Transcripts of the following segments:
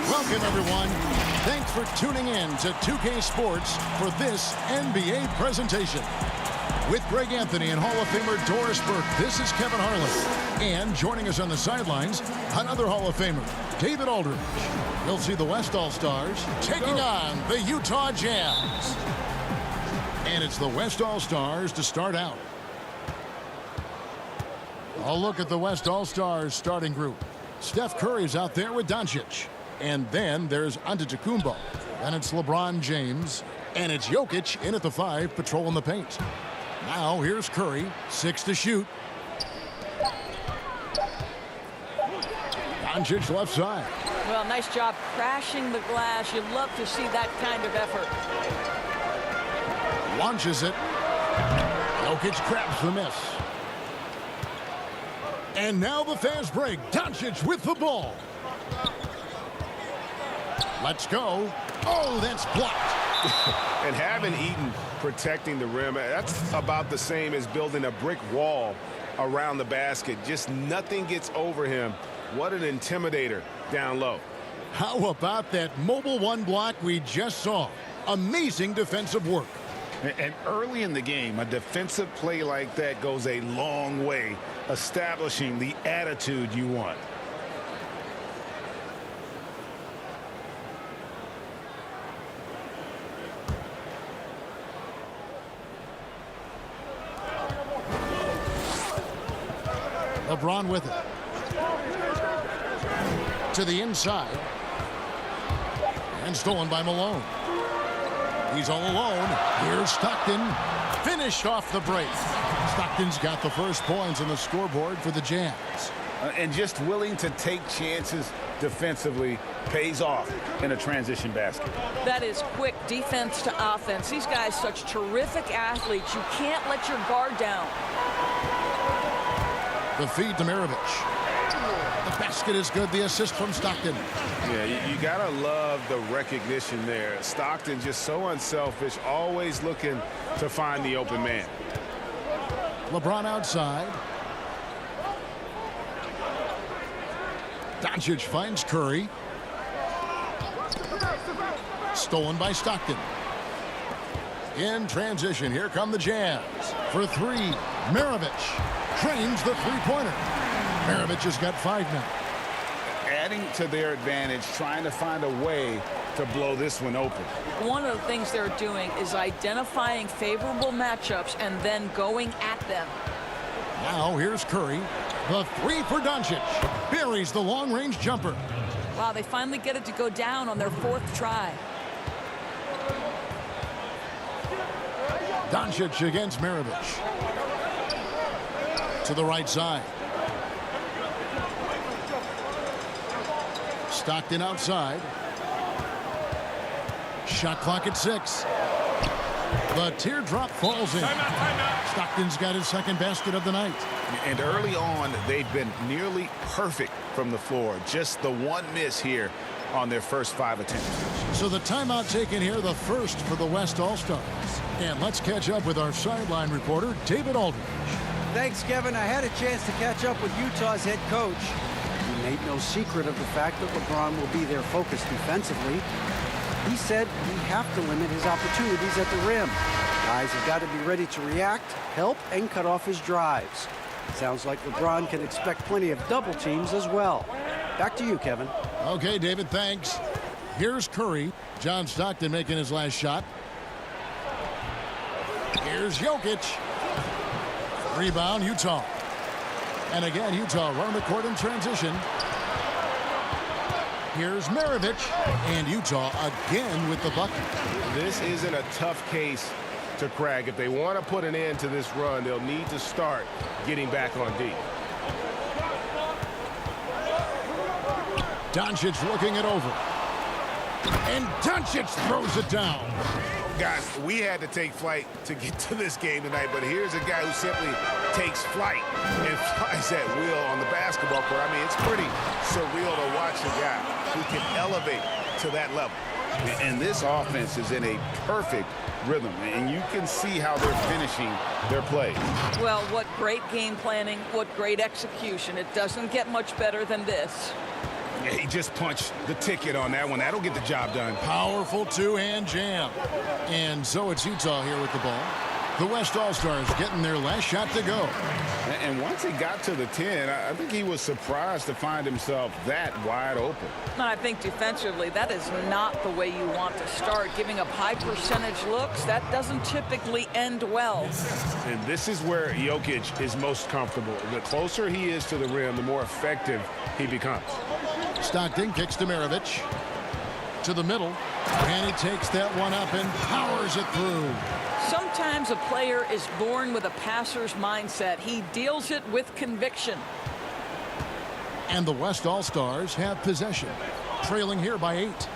Welcome, everyone. Thanks for tuning in to 2K Sports for this NBA presentation. With Greg Anthony and Hall of Famer Doris Burke, this is Kevin Harlan. And joining us on the sidelines, another Hall of Famer, David Aldridge. You'll see the West All-Stars taking on the Utah Jazz. And it's the West All-Stars to start out. A look at the West All-Stars starting group. Steph Curry's out there with Doncic. And then there's Antetokounmpo. Then it's LeBron James. And it's Jokic in at the 5, patrolling the paint. Now here's Curry, 6 to shoot. Doncic left side. Well, nice job crashing the glass. You love to see that kind of effort. Launches it. Jokic grabs the miss. And now the fast break. Doncic with the ball. Let's go. Oh, that's blocked. And having Eaton protecting the rim, that's about the same as building a brick wall around the basket. Just nothing gets over him. What an intimidator down low. How about that mobile one block we just saw? Amazing defensive work. And early in the game, a defensive play like that goes a long way, establishing the attitude you want. LeBron with it. To the inside. And stolen by Malone. He's all alone. Here's Stockton. Finished off the break. Stockton's got the first points on the scoreboard for the Jazz. And just willing to take chances defensively pays off in a transition basket. That is quick defense to offense. These guys such terrific athletes. You can't let your guard down. The feed to Maravich. The basket is good. The assist from Stockton. Yeah, you gotta love the recognition there. Stockton just so unselfish, always looking to find the open man. LeBron outside. Doncic finds Curry. Stolen by Stockton. In transition, here come the Jazz. For 3, Maravich trains the three-pointer. Maravich has got 5 now. Adding to their advantage, trying to find a way to blow this one open. One of the things they're doing is identifying favorable matchups and then going at them. Now here's Curry. The 3 for Doncic. Buries the long-range jumper. Wow, they finally get it to go down on their 4th try. Doncic against Maravich. To the right side. Stockton outside. Shot clock at 6. The teardrop falls in. Stockton's got his second basket of the night. And early on, they've been nearly perfect from the floor. Just the one miss here on their first 5 attempts. So the timeout taken here, the first for the West All-Stars. And let's catch up with our sideline reporter, David Aldridge. Thanks, Kevin. I had a chance to catch up with Utah's head coach. He made no secret of the fact that LeBron will be their focus defensively. He said we have to limit his opportunities at the rim. Guys have got to be ready to react, help, and cut off his drives. Sounds like LeBron can expect plenty of double teams as well. Back to you, Kevin. Okay, David, thanks. Here's Curry. John Stockton making his last shot. Here's Jokic. Rebound, Utah. And again, Utah running the court in transition. Here's Maravich. And Utah again with the bucket. This isn't a tough case to crack. If they want to put an end to this run, they'll need to start getting back on D. Doncic looking it over. And Doncic throws it down. Guys, we had to take flight to get to this game tonight, but here's a guy who simply takes flight and flies at will on the basketball court. I mean, it's pretty surreal to watch a guy who can elevate to that level. And this offense is in a perfect rhythm, and you can see how they're finishing their plays. Well, what great game planning, what great execution. It doesn't get much better than this. Yeah, he just punched the ticket on that one. That'll get the job done. Powerful two-hand jam. And so it's Utah here with the ball. The West All-Stars getting their last shot to go. And once he got to the 10, I think he was surprised to find himself that wide open. And I think defensively, that is not the way you want to start. Giving up high percentage looks, that doesn't typically end well. And this is where Jokic is most comfortable. The closer he is to the rim, the more effective he becomes. Stockton kicks to Maravich. To the middle. And he takes that one up and powers it through. Sometimes a player is born with a passer's mindset. He deals it with conviction. And the West All-Stars have possession, trailing here by 8.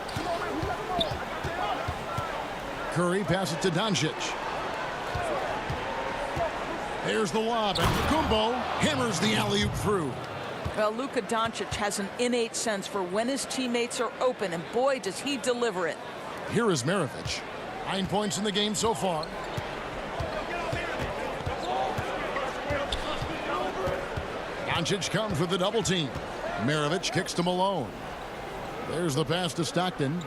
Curry passes to Doncic. There's the lob, and Kumbo hammers the alley-oop through. Well, Luka Doncic has an innate sense for when his teammates are open, and boy, does he deliver it. Here is Maravich. 9 points in the game so far. Doncic comes with the double team. Maravich kicks to Malone. There's the pass to Stockton.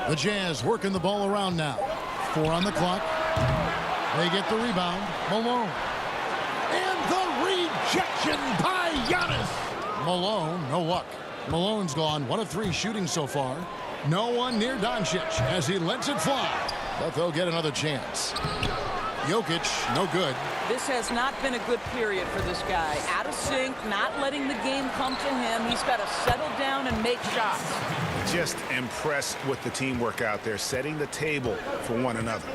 The Jazz working the ball around now. 4 on the clock. They get the rebound. Malone. And the rejection by Giannis. Malone, no luck. Malone's gone 1 of 3 shooting so far. No one near Doncic as he lets it fly. But they'll get another chance. Jokic, no good. This has not been a good period for this guy. Out of sync, not letting the game come to him. He's got to settle down and make shots. Just impressed with the teamwork out there, setting the table for one another.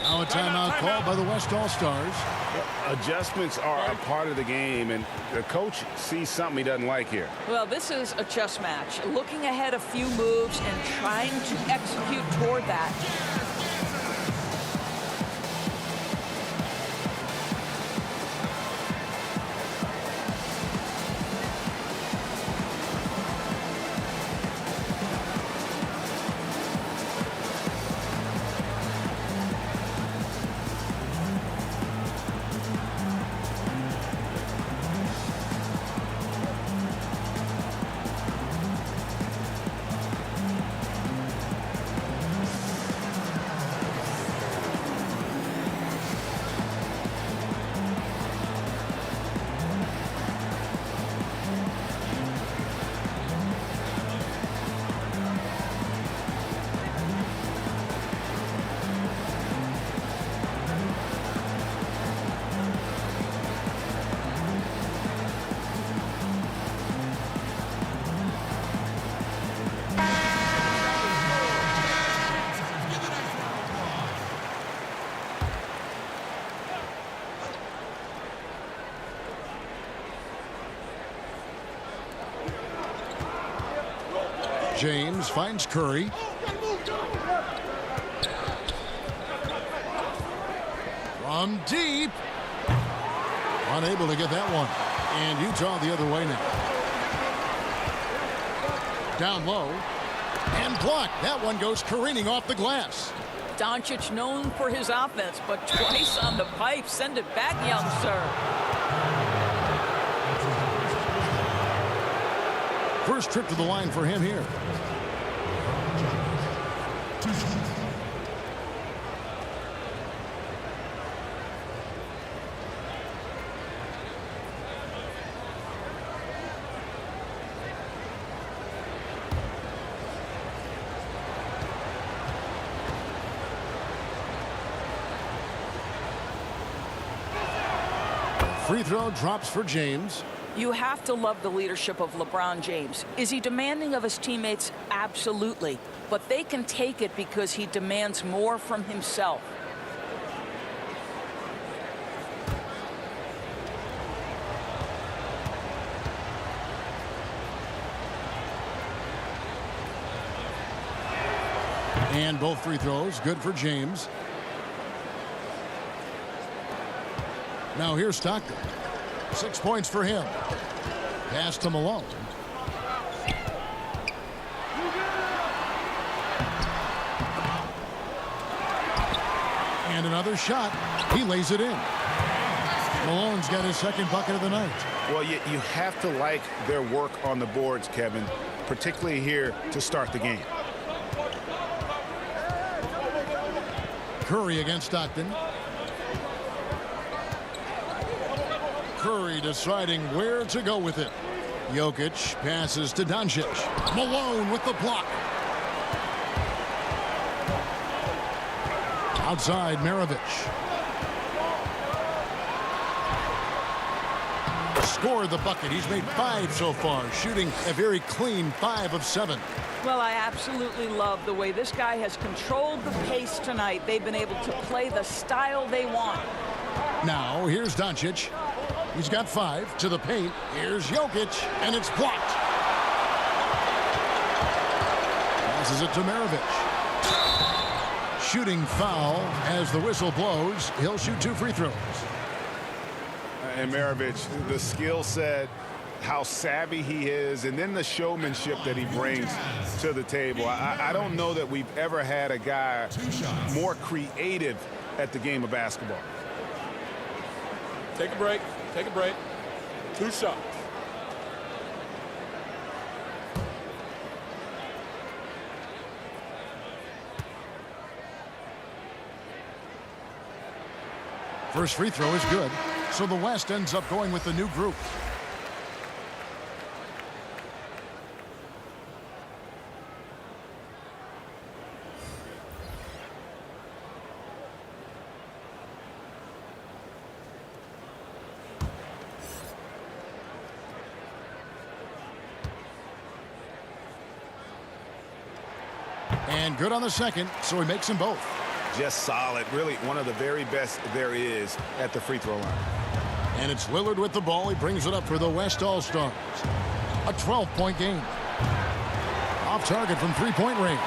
Now a timeout called by the West All-Stars. Adjustments are a part of the game, and the coach sees something he doesn't like here. Well, this is a chess match. Looking ahead a few moves and trying to execute toward that. James finds Curry. From deep. Unable to get that one. And Utah the other way now. Down low. And blocked. That one goes careening off the glass. Doncic known for his offense, but twice on the pipe. Send it back, young sir. First trip to the line for him here. Free throw drops for James. You have to love the leadership of LeBron James. Is he demanding of his teammates? Absolutely. But they can take it because he demands more from himself. And both free throws good for James. Now here's Stockton. 6 points for him. Pass to Malone. And another shot. He lays it in. Malone's got his second bucket of the night. Well, you have to like their work on the boards, Kevin, particularly here to start the game. Curry against Stockton. Curry deciding where to go with it. Jokic passes to Doncic. Malone with the block. Outside, Maravich. Scored the bucket. He's made 5 so far, shooting a very clean 5 of 7. Well, I absolutely love the way this guy has controlled the pace tonight. They've been able to play the style they want. Now, here's Doncic. He's got 5 to the paint. Here's Jokic, and it's blocked. Passes it to Maravich. Shooting foul as the whistle blows. He'll shoot 2 free throws. And Maravich, the skill set, how savvy he is, and then the showmanship that he brings to the table. I don't know that we've ever had a guy more creative at the game of basketball. Take a break. Take a break. 2 shots. First free throw is good. So the West ends up going with the new group. And good on the second, so he makes them both. Just solid. Really one of the very best there is at the free throw line. And it's Lillard with the ball. He brings it up for the West All-Stars. A 12-point game. Off target from three-point range.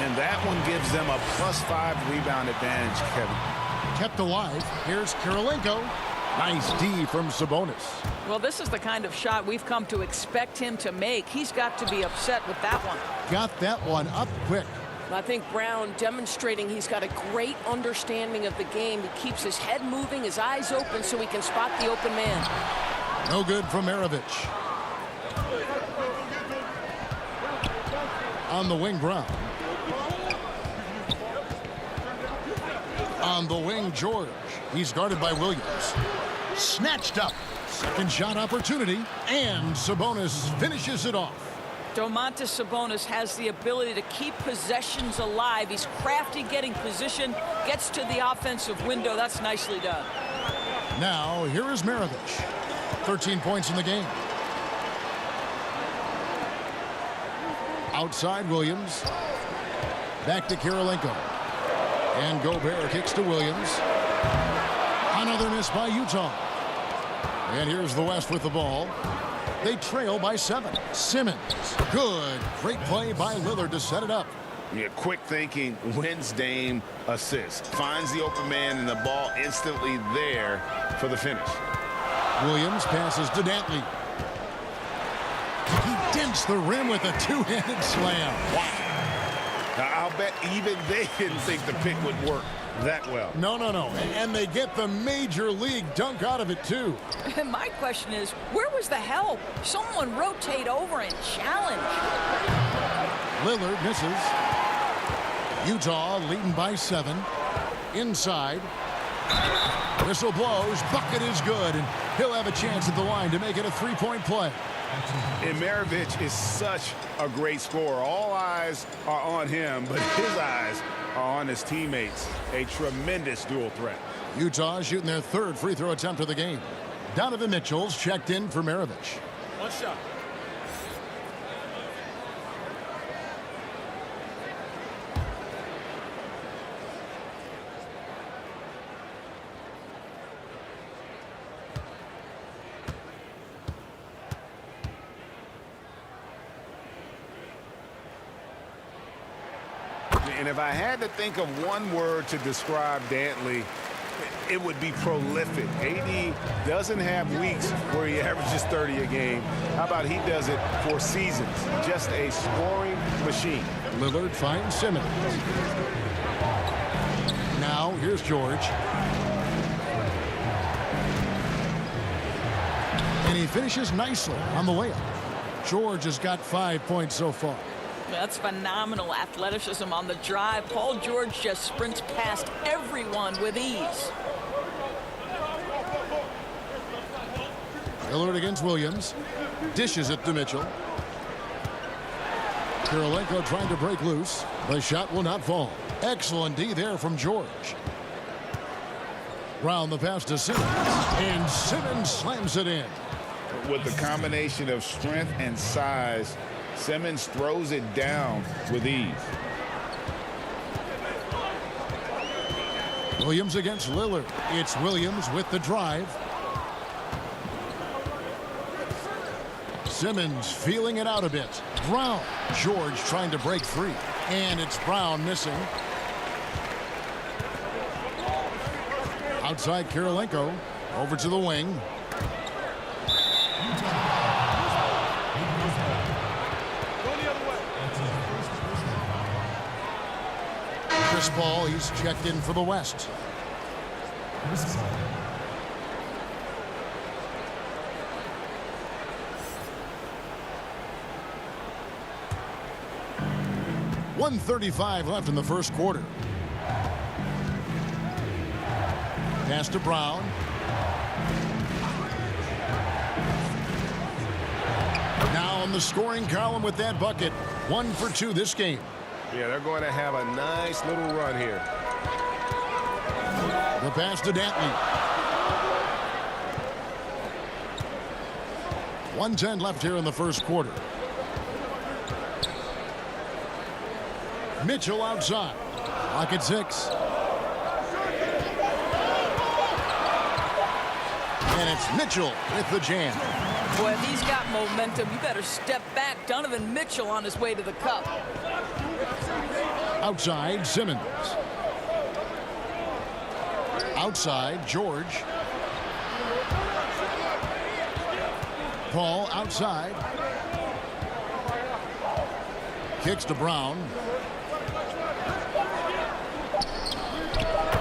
And that one gives them a +5 rebound advantage, Kevin. Kept alive. Here's Kirilenko. Nice D from Sabonis. Well, this is the kind of shot we've come to expect him to make. He's got to be upset with that one. Got that one up quick. I think Brown demonstrating he's got a great understanding of the game. He keeps his head moving, his eyes open so he can spot the open man. No good from Maravich. On the wing, Brown. On the wing, George. He's guarded by Williams. Snatched up. Second shot opportunity. And Sabonis finishes it off. Domantas Sabonis has the ability to keep possessions alive. He's crafty getting position, gets to the offensive window. That's nicely done. Now, here is Maravich. 13 points in the game. Outside Williams. Back to Kirilenko. And Gobert kicks to Williams. Another miss by Utah. And here's the West with the ball. They trail by 7. Simmons. Good. Great play by Lillard to set it up. Yeah, quick thinking, wins Dame assist. Finds the open man and the ball instantly there for the finish. Williams passes to Dantley. He dents the rim with a two-handed slam. Wow. Now, I'll bet even they didn't think the pick would work that well. No. And they get the major league dunk out of it, too. My question is, where was the help? Someone rotate over and challenge. Lillard misses. Utah leading by 7. Inside. Whistle blows. Bucket is good. And he'll have a chance at the line to make it a three-point play. And Maravich is such a great scorer. All eyes are on him, but his eyes are on his teammates. A tremendous dual threat. Utah shooting their 3rd free throw attempt of the game. Donovan Mitchell's checked in for Maravich. 1 shot. And if I had to think of one word to describe Dantley, it would be prolific. AD doesn't have weeks where he averages 30 a game. How about he does it for seasons? Just a scoring machine. Lillard finds Simmons. Now here's George. And he finishes nicely on the layup. George has got 5 points so far. That's phenomenal athleticism on the drive. Paul George just sprints past everyone with ease. Lillard against Williams. Dishes it to Mitchell. Kirilenko trying to break loose. The shot will not fall. Excellent D there from George. Brown the pass to Simmons. And Simmons slams it in. With the combination of strength and size, Simmons throws it down with ease. Williams against Lillard. It's Williams with the drive. Simmons feeling it out a bit. Brown. George trying to break free. And it's Brown missing. Outside Kirilenko. Over to the wing. Chris Paul, he's checked in for the West. Chris Paul. 1:35 left in the first quarter. Pass to Brown. Now on the scoring column with that bucket. 1 for 2 this game. Yeah, they're going to have a nice little run here. The pass to Dantley. 1:10 left here in the first quarter. Mitchell outside. Clock at 6. And it's Mitchell with the jam. Boy, if he's got momentum, you better step back. Donovan Mitchell on his way to the cup. Outside, Simmons. Outside, George. Paul outside. Kicks to Brown.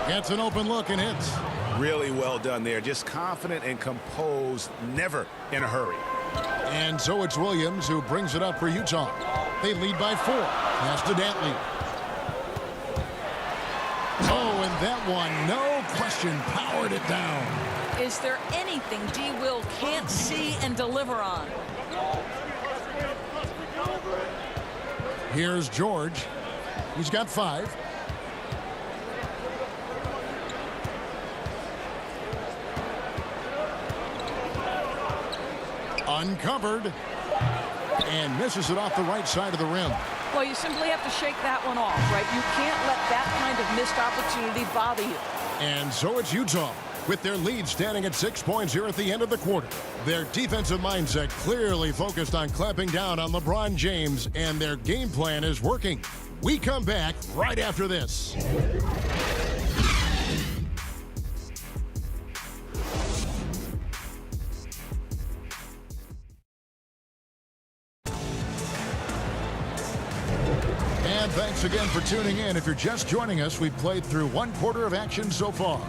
Gets an open look and hits. Really well done there. Just confident and composed, never in a hurry. And so it's Williams who brings it up for Utah. They lead by 4. Pass to Dantley. Oh, and that one, no question, powered it down. Is there anything D. Will can't see and deliver on? Here's George. He's got 5. Uncovered. And misses it off the right side of the rim. Well, you simply have to shake that one off, right? You can't let that kind of missed opportunity bother you. And so it's Utah, with their lead standing at 6 points here at the end of the quarter. Their defensive mindset clearly focused on clamping down on LeBron James, and their game plan is working. We come back right after this. And thanks again for tuning in. If you're just joining us, we've played through 1 quarter of action so far.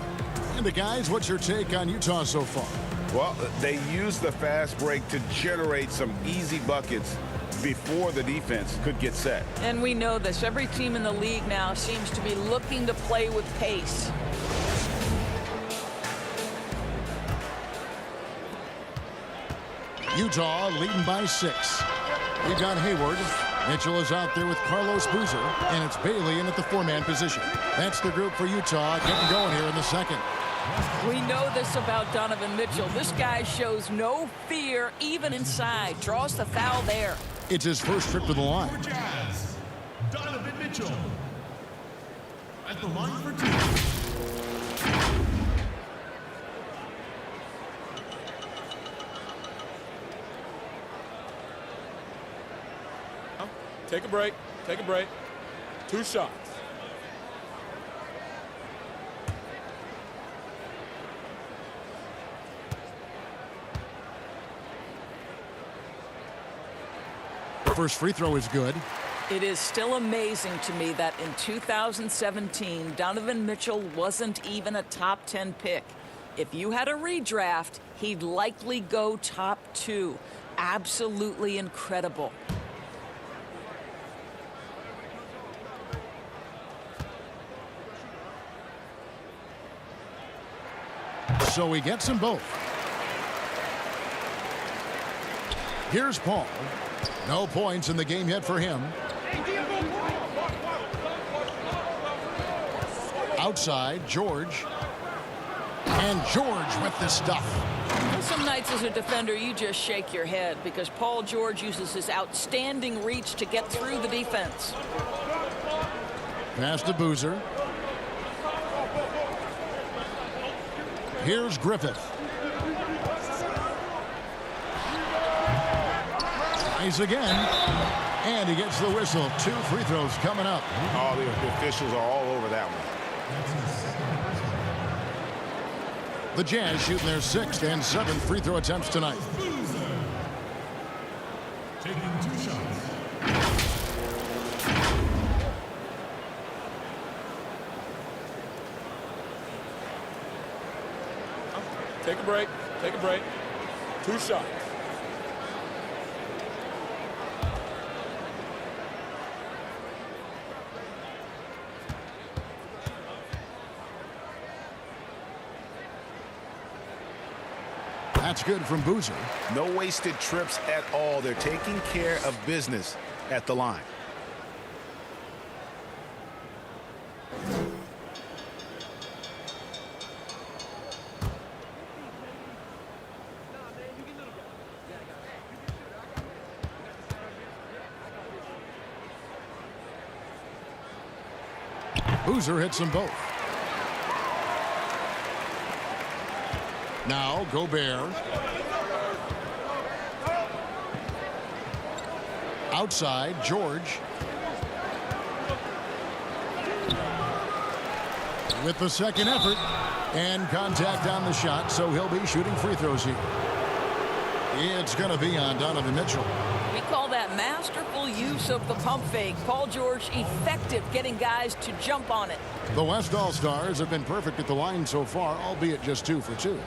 And guys, what's your take on Utah so far? Well, they used the fast break to generate some easy buckets before the defense could get set. And we know this. Every team in the league now seems to be looking to play with pace. Utah leading by 6. We've got Hayward. Mitchell is out there with Carlos Boozer, and it's Bailey in at the 4-man position. That's the group for Utah getting going here in the second. We know this about Donovan Mitchell. This guy shows no fear even inside. Draws the foul there. It's his first trip to the line. Jazz, Donovan Mitchell. At the line for 2. Take a break. Take a break. 2 shots. First free throw is good. It is still amazing to me that in 2017, Donovan Mitchell wasn't even a top 10 pick. If you had a redraft, he'd likely go top 2. Absolutely incredible. So he gets them both. Here's Paul. No points in the game yet for him. Outside, George. And George with the stuff. Some nights as a defender, you just shake your head because Paul George uses his outstanding reach to get through the defense. Pass to Boozer. Here's Griffith. Tries again. And he gets the whistle. 2 free throws coming up. Oh, the officials are all over that one. The Jazz shooting their 6th and 7th free throw attempts tonight. Taking 2 shots. Take a break. Take a break. 2 shots. That's good from Boozer. No wasted trips at all. They're taking care of business at the line. Boozer hits them both. Now Gobert. Outside, George. With the second effort. And contact on the shot, so he'll be shooting free throws here. It's going to be on Donovan Mitchell. We call that masterful use of the pump fake. Paul George effective getting guys to jump on it. The West All-Stars have been perfect at the line so far, albeit just 2 for 2.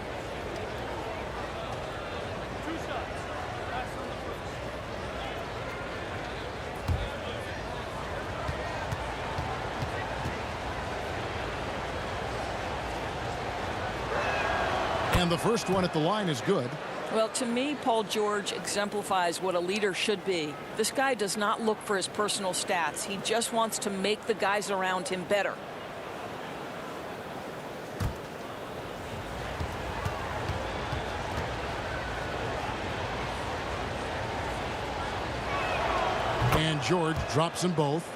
And the first one at the line is good. Well, to me, Paul George exemplifies what a leader should be. This guy does not look for his personal stats. He just wants to make the guys around him better. And George drops them both.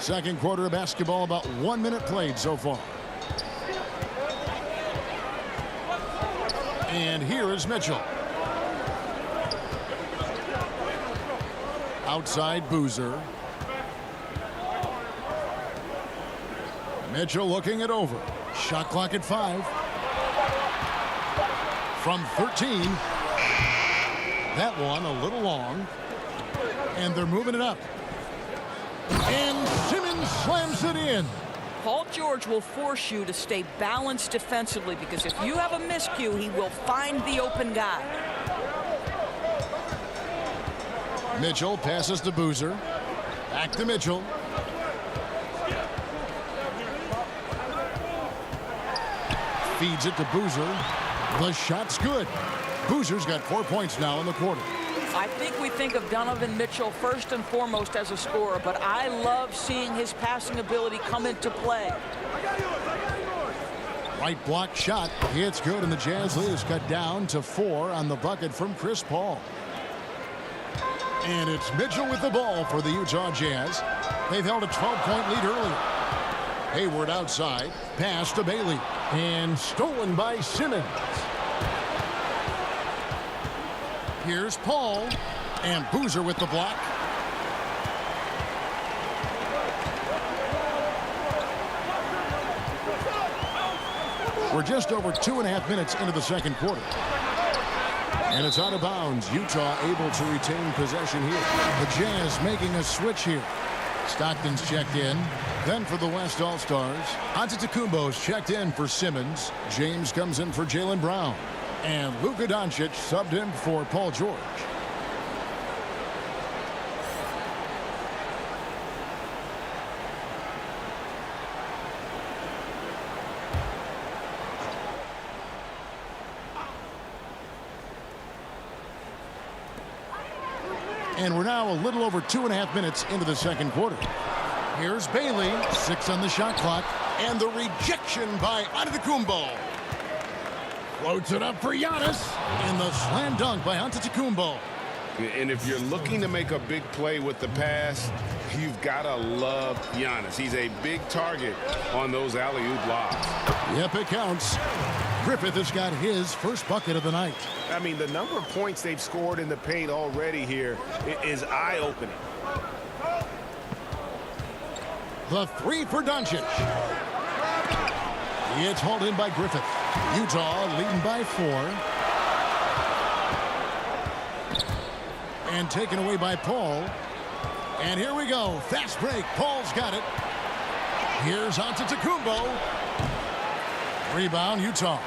Second quarter of basketball, about 1 minute played so far. And here is Mitchell. Outside Boozer. Mitchell looking it over. Shot clock at 5. From 13. That one a little long. And they're moving it up. And Simmons slams it in. Paul George will force you to stay balanced defensively because if you have a miscue, he will find the open guy. Mitchell passes to Boozer. Back to Mitchell. Feeds it to Boozer. The shot's good. Boozer's got 4 points now in the quarter. I think we think of Donovan Mitchell first and foremost as a scorer, but I love seeing his passing ability come into play. Right block shot. It's good, and the Jazz lead is cut down to 4 on the bucket from Chris Paul. And it's Mitchell with the ball for the Utah Jazz. They've held a 12-point lead earlier. Hayward outside. Pass to Bailey. And stolen by Simmons. Here's Paul. And Boozer with the block. We're just over 2.5 minutes into the second quarter. And it's out of bounds. Utah able to retain possession here. The Jazz making a switch here. Stockton's checked in. Then for the West All-Stars, Antetokounmpo's checked in for Simmons. James comes in for Jaylen Brown. And Luka Doncic subbed in for Paul George. And we're now a little over 2.5 minutes into the second quarter. Here's Bailey, 6 on the shot clock, and the rejection by Antetokounmpo. Floats it up for Giannis, and the slam dunk by Antetokounmpo. And if you're looking to make a big play with the pass, you've got to love Giannis. He's a big target on those alley-oop lobs. Yep, it counts. Griffith has got his first bucket of the night. I mean, the number of points they've scored in the paint already here is eye-opening. The three for Doncic. It's hauled in by Griffith. Utah leading by 4. And taken away by Paul. And here we go. Fast break. Paul's got it. Here's Antetokounmpo. Rebound, Utah.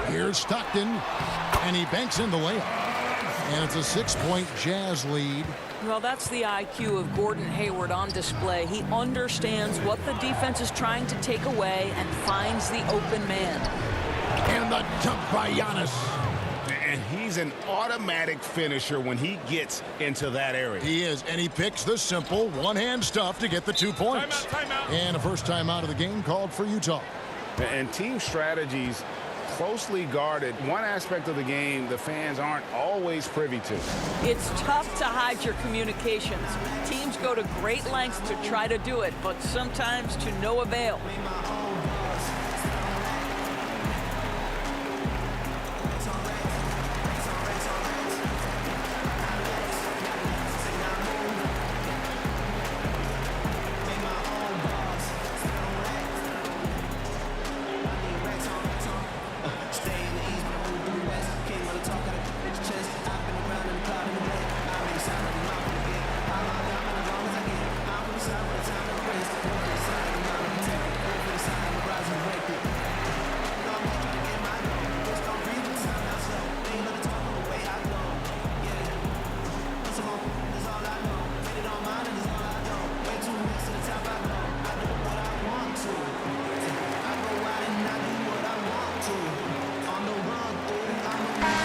Here's Stockton. And he banks in the layup. And it's a 6-point Jazz lead. Well, that's the IQ of Gordon Hayward on display. He understands what the defense is trying to take away and finds the open man. And the jump by Giannis. And he's an automatic finisher when he gets into that area. He is, and he picks the simple one-hand stuff to get the 2 points. Timeout. And a first timeout of the game called for Utah. And team strategies closely guarded. One aspect of the game the fans aren't always privy to. It's tough to hide your communications. Teams go to great lengths to try to do it, but sometimes to no avail.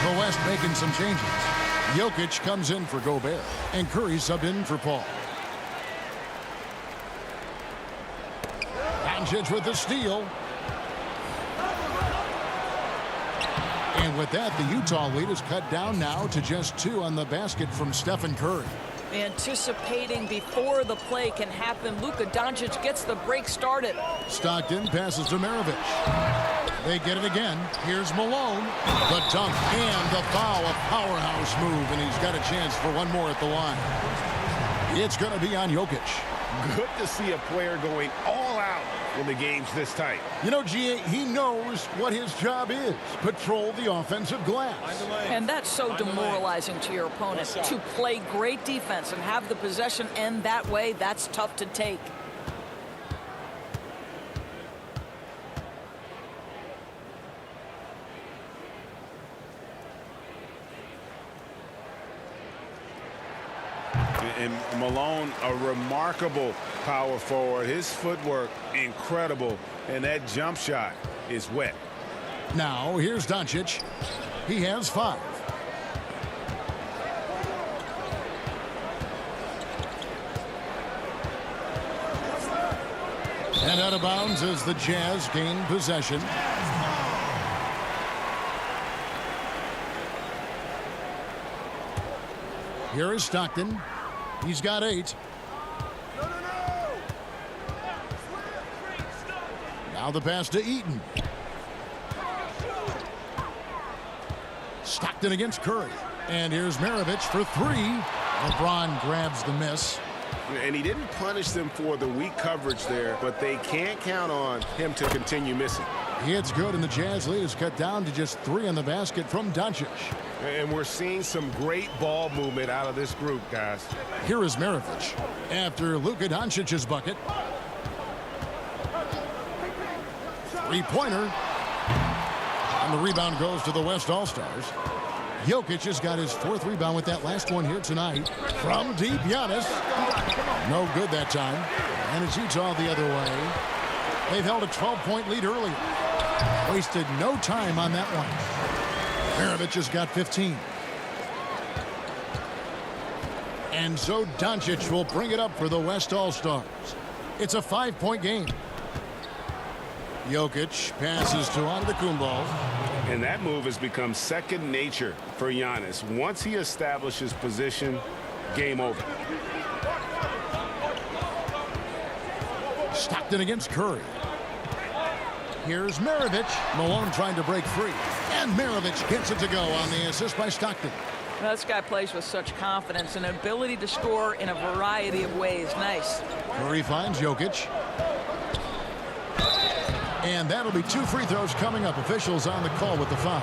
The West making some changes. Jokic comes in for Gobert, and Curry subbed in for Paul. Doncic with the steal. And with that, the Utah lead is cut down now to just 2 on the basket from Stephen Curry. Anticipating before the play can happen, Luka Doncic gets the break started. Stockton passes to Maravich. They get it again. Here's Malone. The dunk and the foul. A powerhouse move, and he's got a chance for one more at the line. It's going to be on Jokic. Good to see a player going all out when the game's this tight. You know, GA, he knows what his job is. Patrol the offensive glass. And that's so demoralizing to your opponent. To play great defense and have the possession end that way, that's tough to take. And Malone, a remarkable power forward. His footwork, incredible. And that jump shot is wet. Now, here's Doncic. He has 5. And out of bounds as the Jazz gain possession. Here is Stockton. He's got 8. Now the pass to Eaton. Stockton against Curry. And here's Maravich for 3. LeBron grabs the miss. And he didn't punish them for the weak coverage there, but they can't count on him to continue missing. It's good, and the Jazz lead is cut down to just 3 on the basket from Doncic. And we're seeing some great ball movement out of this group, guys. Here is Maravich after Luka Doncic's bucket. Three-pointer. And the rebound goes to the West All-Stars. Jokic has got his 4th rebound with that last one here tonight. From deep, Giannis. No good that time. And it's Utah the other way. They've held a 12-point lead earlier. Wasted no time on that one. Maravich has got 15. And so Doncic will bring it up for the West All-Stars. It's a 5-point game. Jokic passes to Antetokounmpo. And that move has become second nature for Giannis. Once he establishes position, game over. Stockton against Curry. Here's Maravich. Malone trying to break free. And Maravich gets it to go on the assist by Stockton. Well, this guy plays with such confidence and an ability to score in a variety of ways. Nice. Curry finds Jokic. And that'll be 2 free throws coming up. Officials on the call with the foul.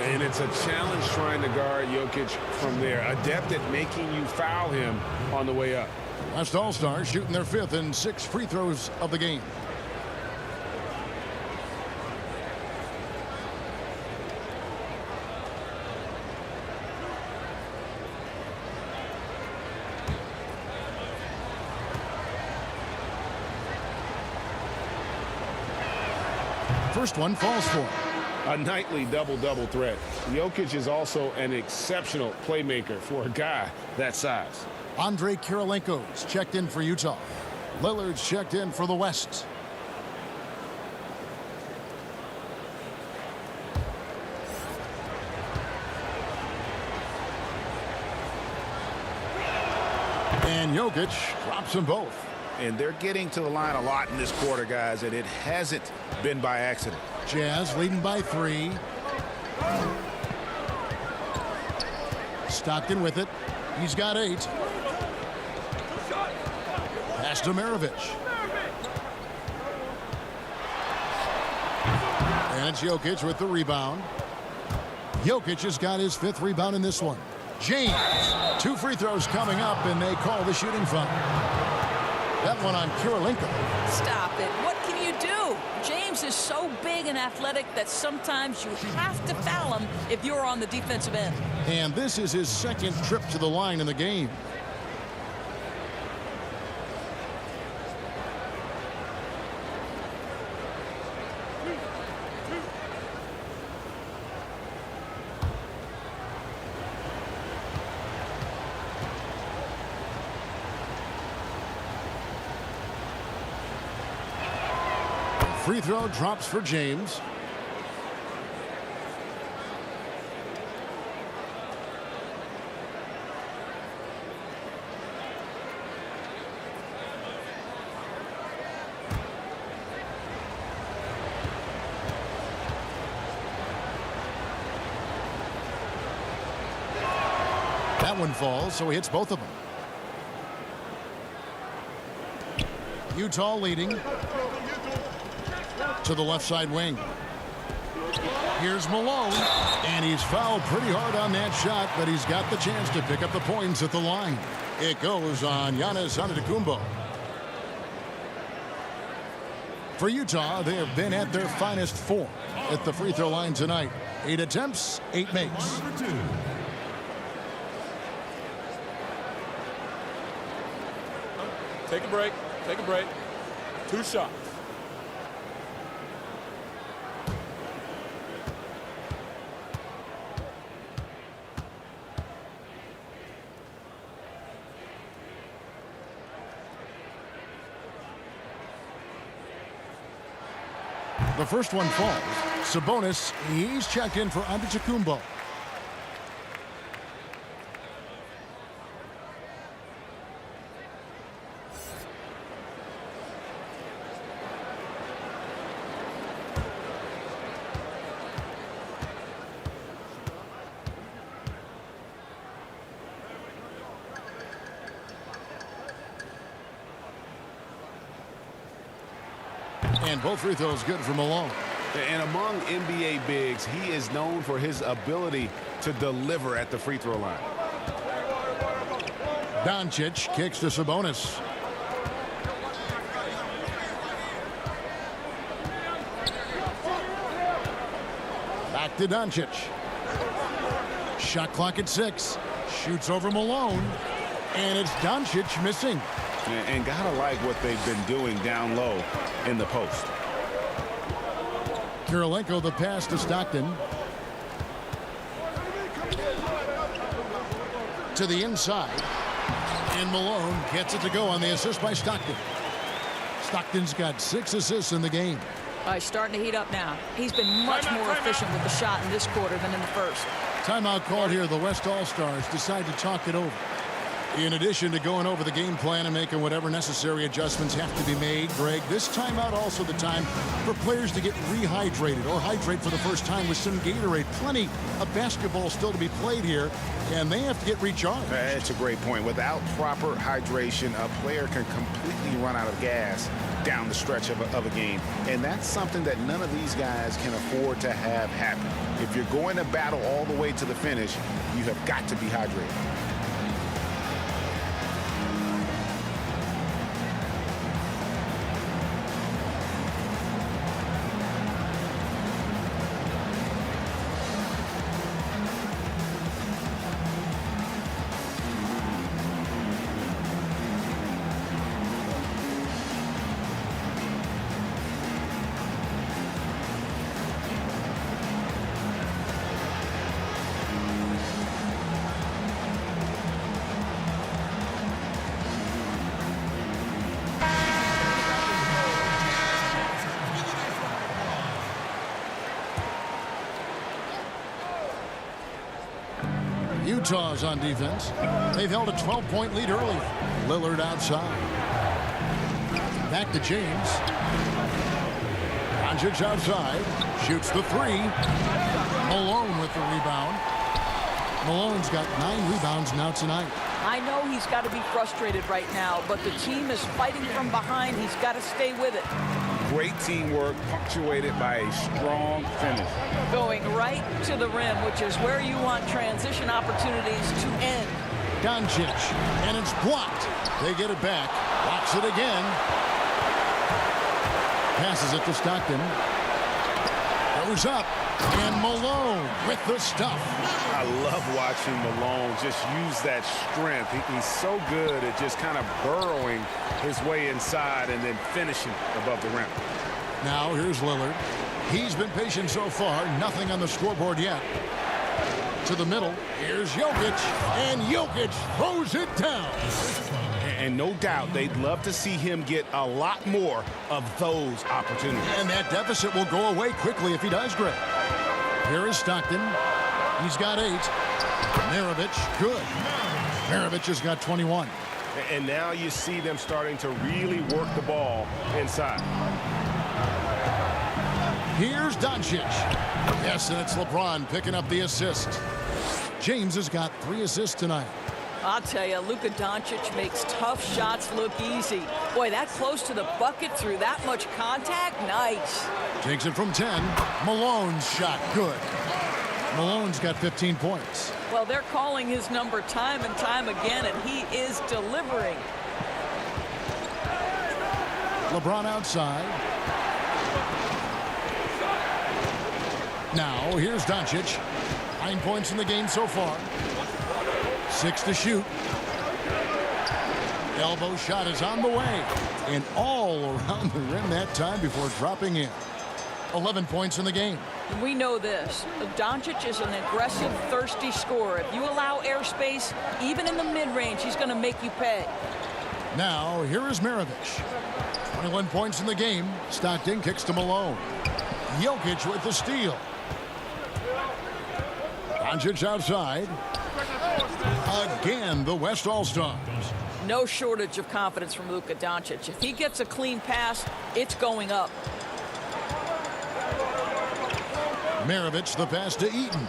And it's a challenge trying to guard Jokic from there. Adept at making you foul him on the way up. West All-Stars shooting their 5th and 6th free throws of the game. First one falls for him. A nightly double-double threat. Jokic is also an exceptional playmaker for a guy that size. Andre Kirilenko's checked in for Utah. Lillard's checked in for the West. And Jokic drops them both. And they're getting to the line a lot in this quarter, guys, and it hasn't been by accident. Jazz leading by 3. Stockton with it. He's got 8. Pass to Maravich. And it's Jokic with the rebound. Jokic has got his 5th rebound in this one. James. 2 free throws coming up, and they call the shooting foul. That one on Kirilenko. Stop it. What can you do? James is so big and athletic that sometimes you have to foul him if you're on the defensive end. And this is his 2nd trip to the line in the game. Free throw drops for James. That one falls, so he hits both of them. Utah leading. To the left side wing. Here's Malone. And he's fouled pretty hard on that shot, but he's got the chance to pick up the points at the line. It goes on Giannis Antetokounmpo. For Utah, they have been at their finest 4 at the free throw line tonight. 8 attempts, 8 makes. Take a break. Take a break. 2 shots. The first one falls. Sabonis, he's checked in for Antetokounmpo. And both free throws good for Malone. And among NBA bigs, he is known for his ability to deliver at the free throw line. Doncic kicks to Sabonis. Back to Doncic. Shot clock at 6. Shoots over Malone. And it's Doncic missing. And gotta like what they've been doing down low in the post. Kirilenko the pass to Stockton. To the inside. And Malone gets it to go on the assist by Stockton. Stockton's got 6 assists in the game. He's starting to heat up now. He's been much more efficient with the shot in this quarter than in the first. Timeout called here. The West All-Stars decide to talk it over. In addition to going over the game plan and making whatever necessary adjustments have to be made, Greg, this timeout also the time for players to get rehydrated or hydrate for the first time with some Gatorade. Plenty of basketball still to be played here, and they have to get recharged. That's a great point. Without proper hydration, a player can completely run out of gas down the stretch of a game. And that's something that none of these guys can afford to have happen. If you're going to battle all the way to the finish, you have got to be hydrated. Utah's on defense. They've held a 12-point lead early. Lillard outside. Back to James. Doncic outside. Shoots the 3. Malone with the rebound. Malone's got 9 rebounds now tonight. I know he's got to be frustrated right now, but the team is fighting from behind. He's got to stay with it. Great teamwork punctuated by a strong finish. Going right to the rim, which is where you want transition opportunities to end. Doncic, and it's blocked. They get it back. Blocks it again. Passes it to Stockton. Goes up. And Malone with the stuff. I love watching Malone just use that strength. He's so good at just kind of burrowing his way inside and then finishing above the rim. Now here's Lillard. He's been patient so far. Nothing on the scoreboard yet. To the middle. Here's Jokic. And Jokic throws it down. And no doubt they'd love to see him get a lot more of those opportunities. And that deficit will go away quickly if he does, Greg. Here is Stockton. He's got 8. Maravich, good. Maravich has got 21. And now you see them starting to really work the ball inside. Here's Doncic. Yes, and it's LeBron picking up the assist. James has got 3 assists tonight. I'll tell you, Luka Doncic makes tough shots look easy. Boy, that close to the bucket through that much contact, nice. Takes it from 10. Malone's shot, good. Malone's got 15 points. Well, they're calling his number time and time again, and he is delivering. LeBron outside. Now, here's Doncic. 9 points in the game so far. 6 to shoot. Elbow shot is on the way. And all around the rim that time before dropping in. 11 points in the game. We know this. Doncic is an aggressive, thirsty scorer. If you allow airspace, even in the mid-range, he's going to make you pay. Now, here is Maravich. 21 points in the game. Stockton kicks to Malone. Jokic with the steal. Doncic outside. Again, the West All-Stars. No shortage of confidence from Luka Doncic. If he gets a clean pass, it's going up. Maravich, the pass to Eaton.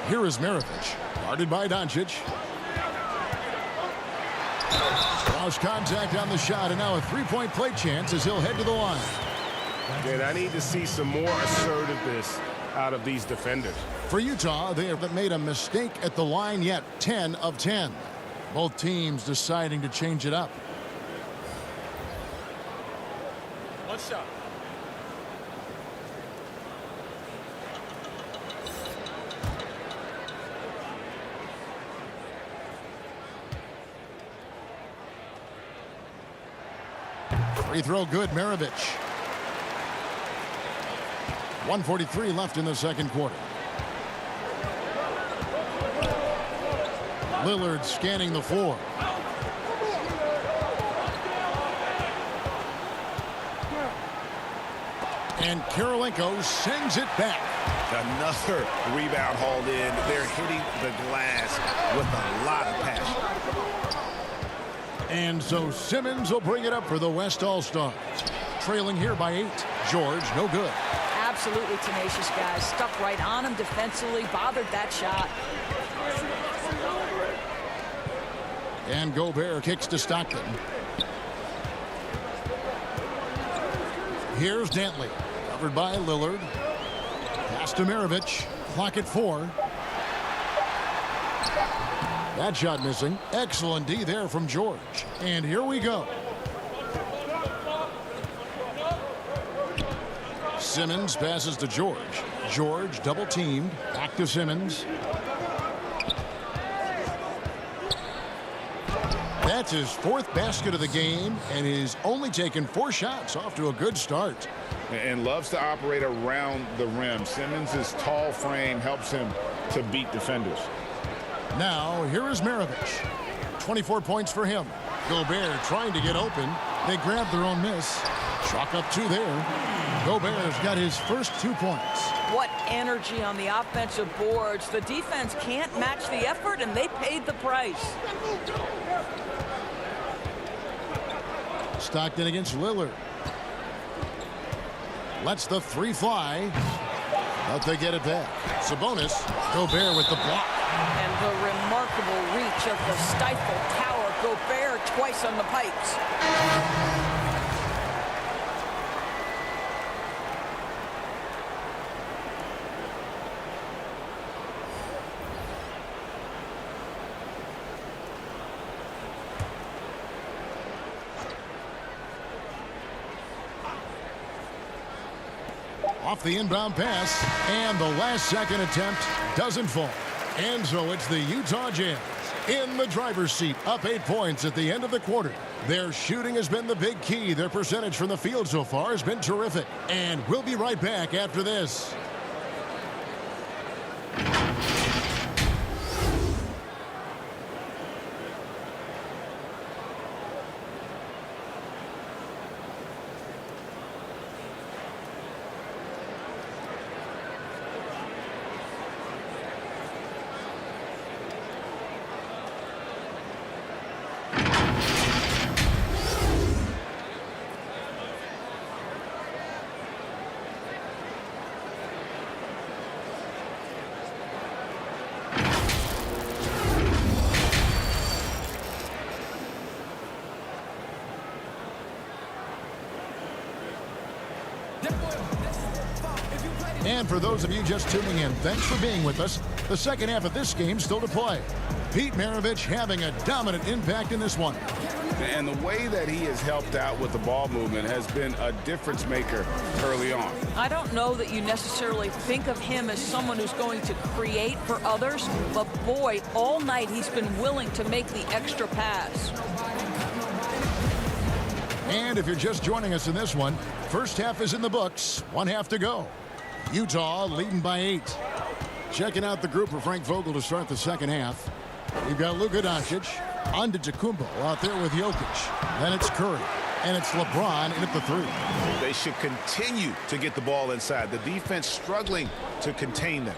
Here is Maravich, guarded by Doncic. Lost contact on the shot, and now a three-point play chance as he'll head to the line. And I need to see some more assertiveness out of these defenders. For Utah, they haven't made a mistake at the line yet. 10 of 10. Both teams deciding to change it up. One shot. Free throw good, Maravich. 1:43 left in the second quarter. Lillard scanning the floor. And Kirilenko sends it back. Another rebound hauled in. They're hitting the glass with a lot of passion. And so Simmons will bring it up for the West All-Stars. Trailing here by 8. George, no good. Absolutely tenacious, guys. Stuck right on him defensively, bothered that shot. And Gobert kicks to Stockton. Here's Dantley. Covered by Lillard. Pass to Maravich. Clock at 4. That shot missing. Excellent D there from George. And here we go. Simmons passes to George. George double teamed. Back to Simmons. That's his 4th basket of the game, and he's only taken 4 shots. Off to a good start. And loves to operate around the rim. Simmons' tall frame helps him to beat defenders. Now, here is Maravich. 24 points for him. Gobert trying to get open. They grab their own miss. Chalk up 2 there. Gobert's got his first 2 points. What energy on the offensive boards. The defense can't match the effort, and they paid the price. Stockton against Lillard. Lets the 3 fly. But they get it back. Sabonis. Gobert with the block. And the remarkable reach of the stifle tower. Gobert twice on the pipes. Off the inbound pass, and the last-second attempt doesn't fall. And so it's the Utah Jazz in the driver's seat, up 8 points at the end of the quarter. Their shooting has been the big key. Their percentage from the field so far has been terrific. And we'll be right back after this. And for those of you just tuning in, thanks for being with us. The second half of this game still to play. Pete Maravich having a dominant impact in this one. And the way that he has helped out with the ball movement has been a difference maker early on. I don't know that you necessarily think of him as someone who's going to create for others, but boy, all night he's been willing to make the extra pass. And if you're just joining us in this one, first half is in the books. 1 half to go. Utah leading by 8. Checking out the group for Frank Vogel to start the second half. We've got Luka Doncic, Antetokounmpo out there with Jokic. Then it's Curry, and it's LeBron in at the 3. They should continue to get the ball inside. The defense struggling to contain them.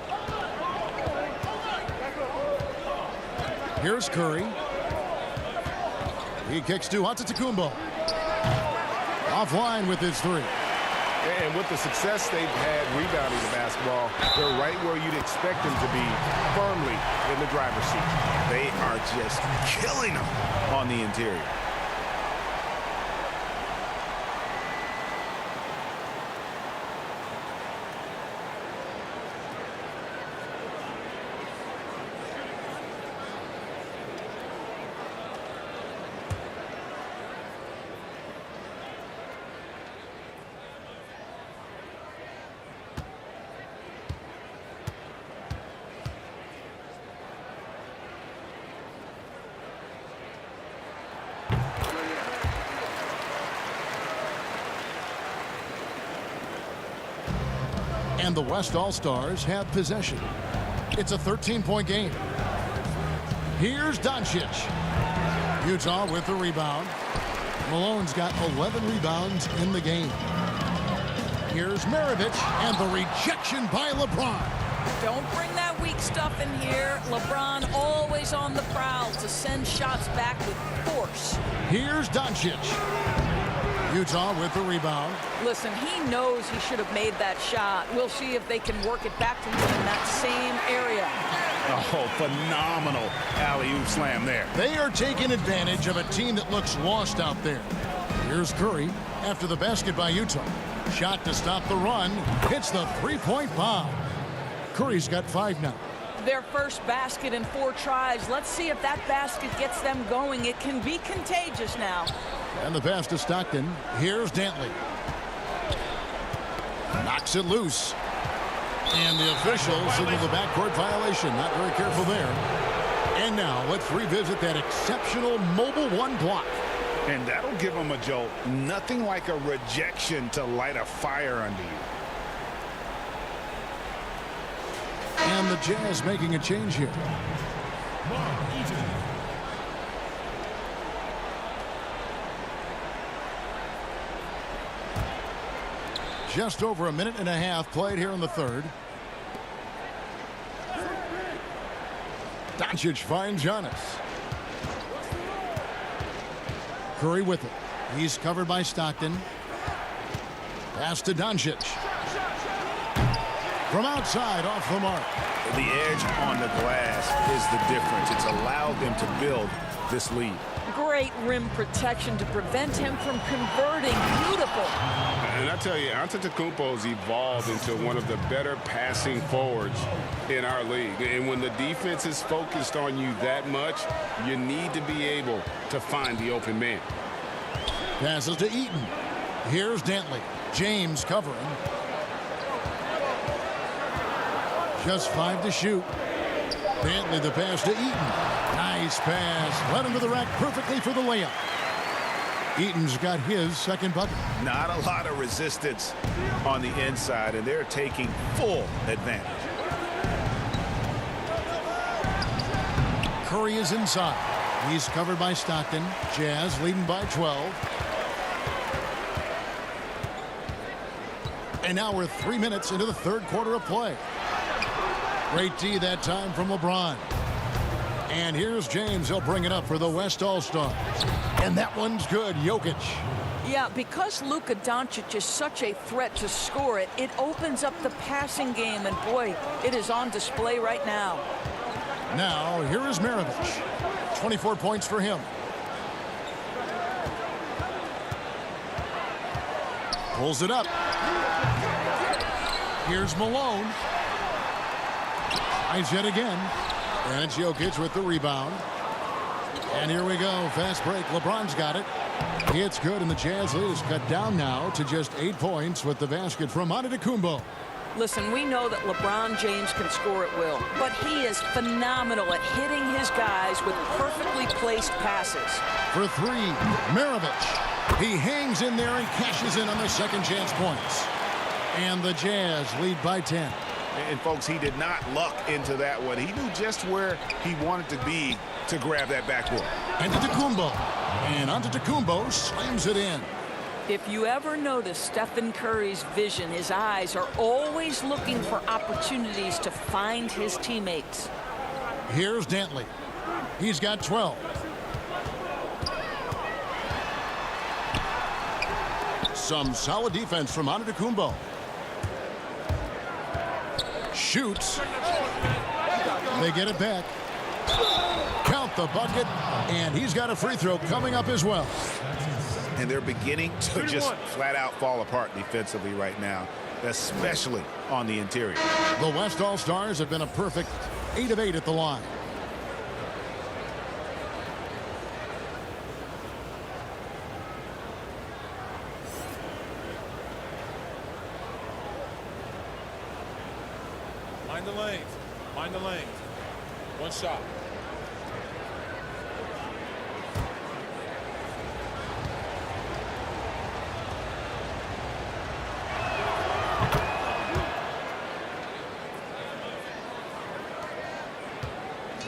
Here's Curry. He kicks to Antetokounmpo. Offline with his 3. And with the success they've had rebounding the basketball, they're right where you'd expect them to be, firmly in the driver's seat. They are just killing them on the interior. And the West All-Stars have possession. It's a 13-point game. Here's Doncic. Utah with the rebound. Malone's got 11 rebounds in the game. Here's Maravich, and the rejection by LeBron. Don't bring that weak stuff in here. LeBron always on the prowl to send shots back with force. Here's Doncic. Utah with the rebound. Listen, he knows he should have made that shot. We'll see if they can work it back to him in that same area. Oh, phenomenal alley-oop slam there. They are taking advantage of a team that looks lost out there. Here's Curry after the basket by Utah. Shot to stop the run. Hits the three-point bomb. Curry's got 5 now. Their first basket in 4 tries. Let's see if that basket gets them going. It can be contagious now. And the pass to Stockton. Here's Dantley. Knocks it loose. And the officials signal the backcourt violation. Not very careful there. And now let's revisit that exceptional mobile 1 block. And that'll give him a jolt. Nothing like a rejection to light a fire under you. And the Jazz making a change here. Just over a minute and a half played here in the third. Doncic finds Giannis. Curry with it. He's covered by Stockton. Pass to Doncic. From outside, off the mark. The edge on the glass is the difference. It's allowed them to build this lead. Great rim protection to prevent him from converting. Beautiful. And I tell you, Antetokounmpo's evolved into one of the better passing forwards in our league. And when the defense is focused on you that much, you need to be able to find the open man. Passes to Eaton. Here's Dantley. James covering. Just 5 to shoot. Dantley the pass to Eaton. Nice pass. Led him to the rack perfectly for the layup. Eaton's got his second bucket. Not a lot of resistance on the inside, and they're taking full advantage. Curry is inside. He's covered by Stockton. Jazz leading by 12. And now we're 3 minutes into the third quarter of play. Great D that time from LeBron. And here's James. He'll bring it up for the West All-Stars. And that one's good. Jokic. Yeah, because Luka Doncic is such a threat to score it, it opens up the passing game. And, boy, it is on display right now. Now, here is Maravich. 24 points for him. Pulls it up. Here's Malone. Tries yet again. And it's Jokic with the rebound. And here we go. Fast break. LeBron's got it. It's good, and the Jazz lead is cut down now to just 8 points with the basket from Antetokounmpo. Listen, we know that LeBron James can score at will, but he is phenomenal at hitting his guys with perfectly placed passes. For 3, Maravich. He hangs in there and cashes in on the second chance points. And the Jazz lead by 10. And, folks, he did not luck into that one. He knew just where he wanted to be to grab that backboard. Antetokounmpo. And Antetokounmpo slams it in. If you ever notice Stephen Curry's vision, his eyes are always looking for opportunities to find his teammates. Here's Dantley. He's got 12. Some solid defense from Antetokounmpo. Shoots. They get it back. Count the bucket. And he's got a free throw coming up as well. And they're beginning to just flat out fall apart defensively right now, especially on the interior. The West All-Stars have been a perfect 8 of 8 at the line. Mind the lanes. Mind the lanes. One shot.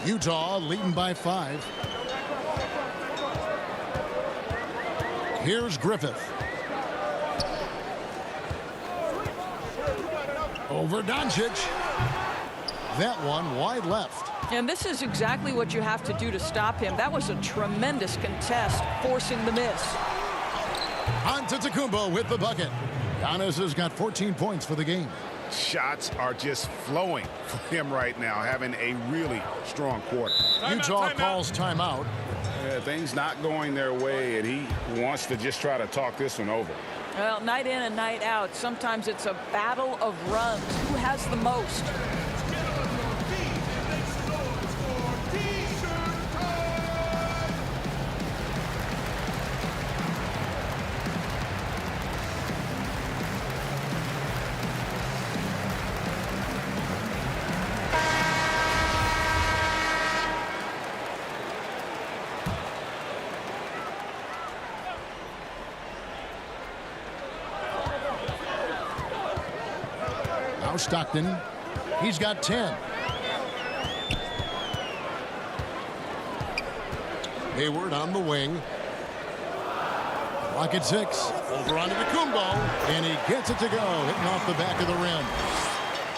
Utah leading by 5. Here's Griffith. Over Doncic. That one wide left. And this is exactly what you have to do to stop him. That was a tremendous contest, forcing the miss. Antetokounmpo with the bucket. Giannis has got 14 points for the game. Shots are just flowing for him right now, having a really strong quarter. Utah calls timeout. Things not going their way, and he wants to just try to talk this one over. Well, night in and night out, sometimes it's a battle of runs. Who has the most? Now Stockton. He's got 10. Hayward on the wing. Clock at 6. Over onto Kumbo, and he gets it to go, hitting off the back of the rim.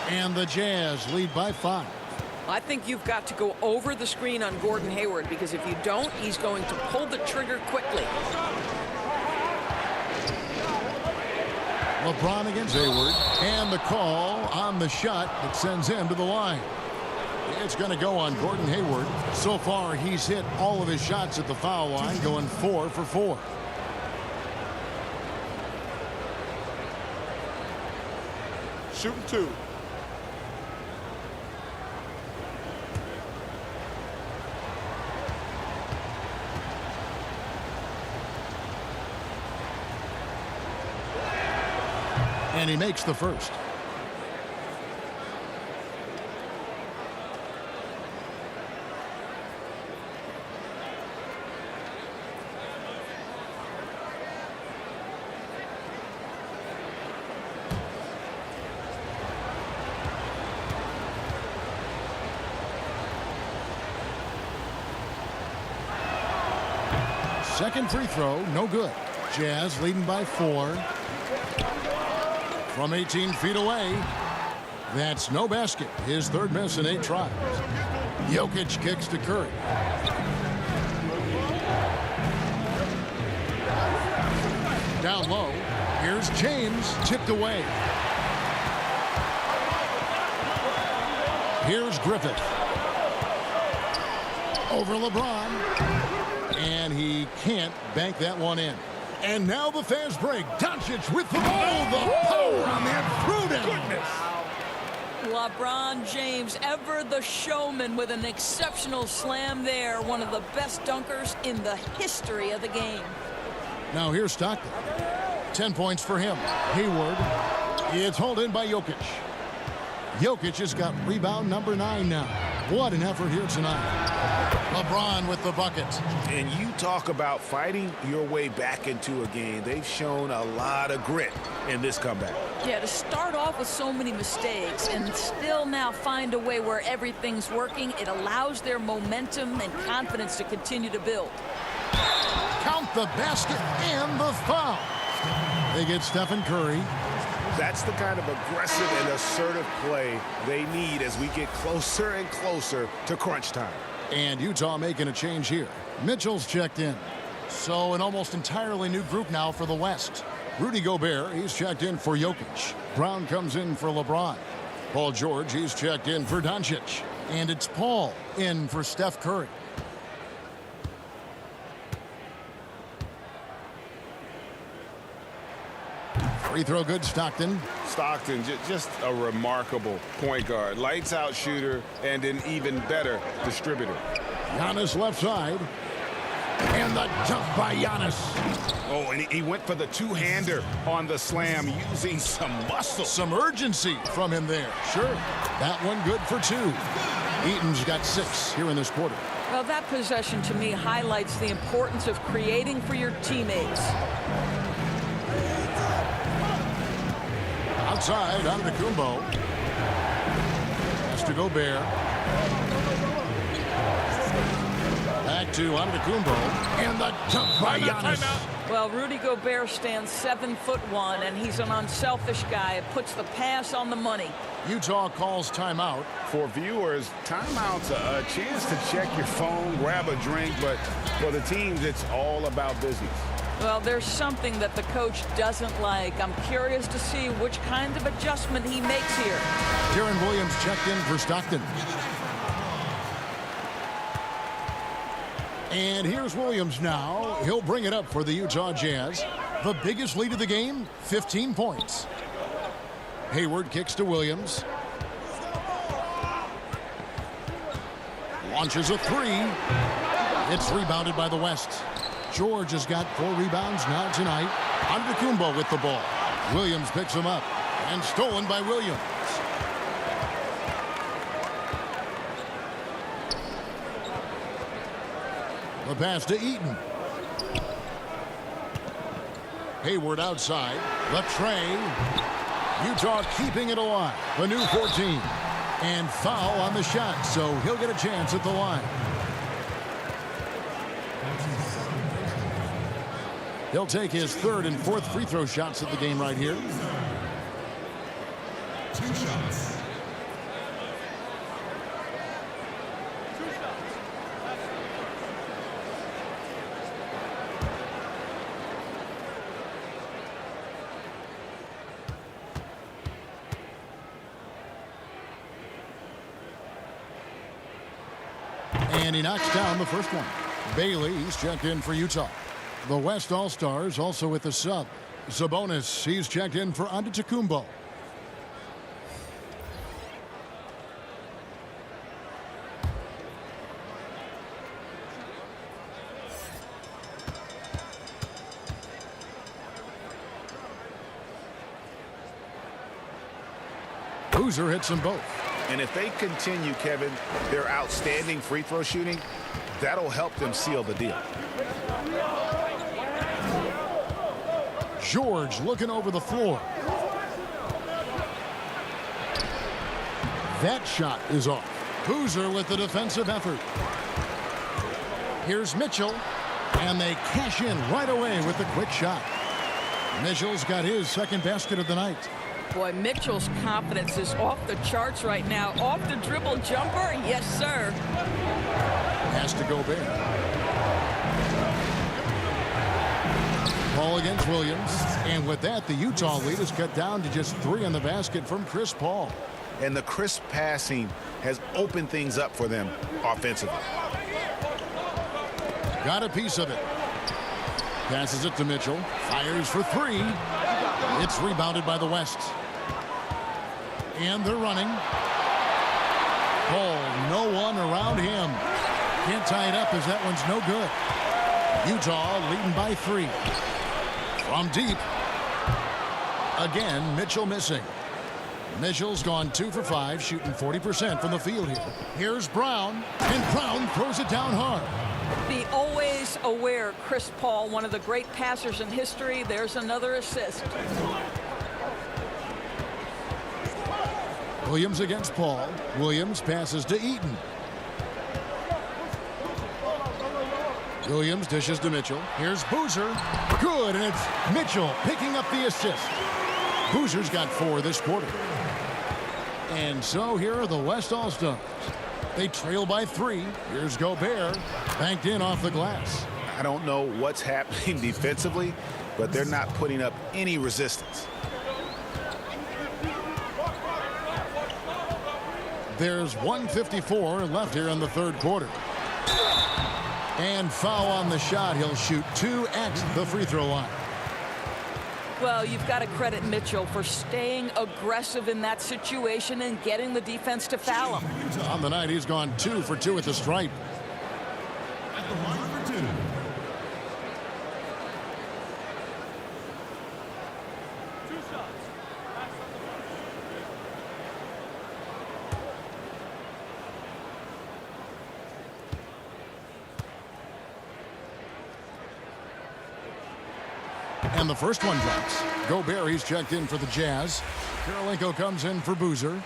And the Jazz lead by 5. I think you've got to go over the screen on Gordon Hayward, because if you don't, he's going to pull the trigger quickly. LeBron against Hayward, and the call on the shot that sends him to the line. It's going to go on Gordon Hayward. So far, he's hit all of his shots at the foul line, going 4 for 4. Shooting 2. And he makes the first. Second free throw, no good. Jazz leading by 4. From 18 feet away. That's no basket. His third miss in 8 tries. Jokic kicks to Curry. Down low. Here's James, tipped away. Here's Griffith. Over LeBron. And he can't bank that one in. And now the fast break. Doncic with the ball. The power on that throwdown. LeBron James, ever the showman, with an exceptional slam there. One of the best dunkers in the history of the game. Now here's Stockton. 10 points for him. Hayward. It's hauled in by Jokic. Jokic has got rebound number 9 now. What an effort here tonight. LeBron with the bucket. And you talk about fighting your way back into a game. They've shown a lot of grit in this comeback. Yeah, to start off with so many mistakes and still now find a way where everything's working, it allows their momentum and confidence to continue to build. Count the basket and the foul. They get Stephen Curry. That's the kind of aggressive and assertive play they need as we get closer and closer to crunch time. And Utah making a change here. Mitchell's checked in. So an almost entirely new group now for the West. Rudy Gobert, he's checked in for Jokic. Brown comes in for LeBron. Paul George, he's checked in for Doncic. And it's Paul in for Steph Curry. Free throw good, Stockton. Stockton, just a remarkable point guard. Lights out shooter and an even better distributor. Giannis left side. And the jump by Giannis. Oh, and he went for the two-hander on the slam using some muscle. Some urgency from him there. Sure. That one good for 2. Eaton's got 6 here in this quarter. Well, that possession to me highlights the importance of creating for your teammates. Outside, Antetokounmpo. Has to Gobert. to Antetokounmpo. And the dunk by Giannis. Well, Rudy Gobert stands 7'1", and he's an unselfish guy. It puts the pass on the money. Utah calls timeout. For viewers, timeout's a chance to check your phone, grab a drink, but for the teams, it's all about business. Well, there's something that the coach doesn't like. I'm curious to see which kind of adjustment he makes here. Deron Williams checked in for Stockton. And here's Williams now. He'll bring it up for the Utah Jazz. The biggest lead of the game, 15 points. Hayward kicks to Williams. Launches a three. It's rebounded by the West. George has got 4 rebounds now tonight. Antetokounmpo with the ball. Williams picks him up. And stolen by Williams. The pass to Eaton. Hayward outside. The tray. Utah keeping it alive. The new 14. And foul on the shot, so he'll get a chance at the line. He'll take his 3rd and 4th free throw shots of the game right here. 2 shots. And he knocks down the first one. Bailey, he's checked in for Utah. The West All-Stars also with the sub. Sabonis, he's checked in for Antetokounmpo. Boozer hits them both. And if they continue, Kevin, their outstanding free throw shooting, that'll help them seal the deal. George looking over the floor. That shot is off. Boozer with the defensive effort. Here's Mitchell. And they cash in right away with the quick shot. Mitchell's got his 2nd basket of the night. Boy, Mitchell's confidence is off the charts right now. Off the dribble jumper, yes, sir. Has to Gobert. Ball against Williams. And with that, the Utah lead is cut down to just 3 on the basket from Chris Paul. And the crisp passing has opened things up for them offensively. Got a piece of it. Passes it to Mitchell. Fires for 3. It's rebounded by the West. And they're running. Paul, no one around him. Can't tie it up as that one's no good. Utah leading by 3. From deep. Again, Mitchell missing. Mitchell's gone 2 for 5, shooting 40% from the field here. Here's Brown, and Brown throws it down hard. The always aware Chris Paul, one of the great passers in history. There's another assist. Williams against Paul. Williams passes to Eaton. Williams dishes to Mitchell. Here's Boozer. Good, and it's Mitchell picking up the assist. Boozer's got 4 this quarter. And so here are the West All-Stars. They trail by 3. Here's Gobert. Banked in off the glass. I don't know what's happening defensively, but they're not putting up any resistance. There's 1:54 left here in the 3rd quarter. And foul on the shot. He'll shoot 2 at the free throw line. Well, you've got to credit Mitchell for staying aggressive in that situation and getting the defense to foul him. On the night, he's gone 2 for 2 at the stripe. At the line for 2. And the first one drops. Gobert, he's checked in for the Jazz. Karolinko comes in for Boozer.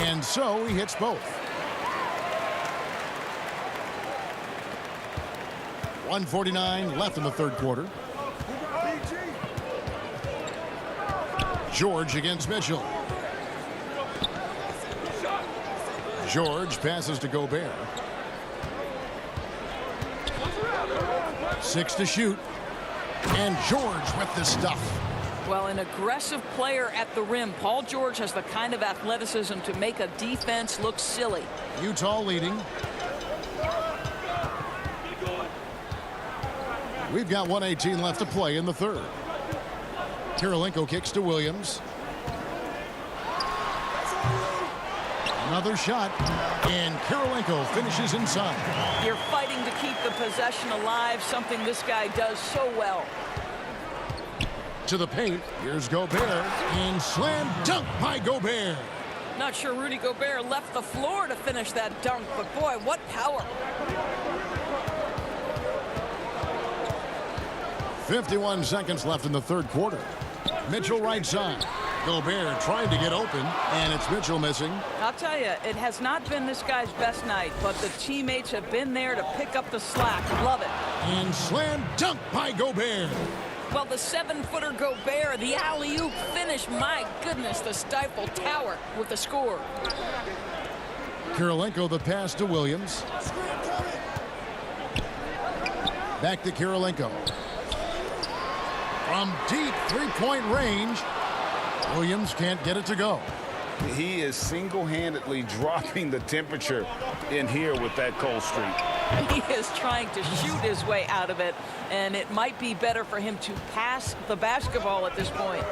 And so he hits both. 1:49 left in the third quarter. George against Mitchell. George passes to Gobert. 6 to shoot. And George with the stuff. Well, an aggressive player at the rim. Paul George has the kind of athleticism to make a defense look silly. Utah leading. We've got 1:18 left to play in the third. Kirilenko kicks to Williams. Another shot, and Kirilenko finishes inside. You're fighting to keep the possession alive, something this guy does so well. To the paint, here's Gobert, and slam dunk by Gobert. Not sure Rudy Gobert left the floor to finish that dunk, but boy, what power. 51 seconds left in the third quarter. Mitchell right side. Gobert trying to get open, and it's Mitchell missing. I'll tell you, it has not been this guy's best night, but the teammates have been there to pick up the slack. Love it. And slam dunk by Gobert. Well, the 7-footer Gobert, the alley-oop finish, my goodness, the Stifle Tower with the score. Kirilenko the pass to Williams. Back to Kirilenko. From deep three-point range, Williams can't get it to go. He is single-handedly dropping the temperature in here with that cold streak. He is trying to shoot his way out of it, and it might be better for him to pass the basketball at this point.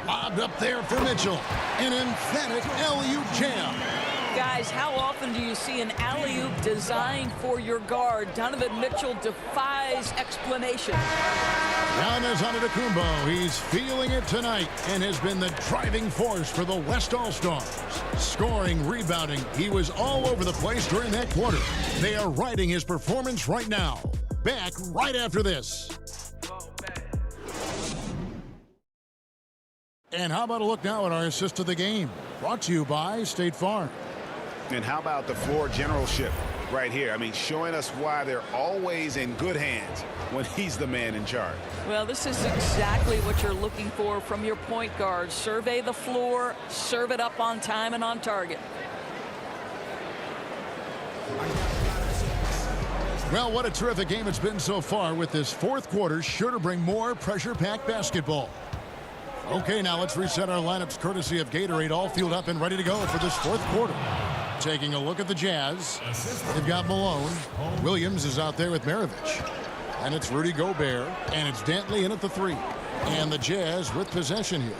Lobbed up there for Mitchell. An emphatic alley-oop jam. Guys, how often do you see an alley-oop designed for your guard? Donovan Mitchell defies explanation. Giannis Antetokounmpo, he's feeling it tonight and has been the driving force for the West All-Stars. Scoring, rebounding, he was all over the place during that quarter. They are riding his performance right now. Back right after this. And how about a look now at our assist of the game? Brought to you by State Farm. And how about the floor generalship right here? I mean, showing us why they're always in good hands when he's the man in charge. Well, this is exactly what you're looking for from your point guard. Survey the floor, serve it up on time and on target. Well, what a terrific game it's been so far, with this fourth quarter sure to bring more pressure-packed basketball. Okay, now let's reset our lineups courtesy of Gatorade, all fueled up and ready to go for this fourth quarter. Taking a look at the Jazz, they've got Malone. Williams is out there with Maravich. And it's Rudy Gobert, and it's Dantley in at the 3. And the Jazz with possession here.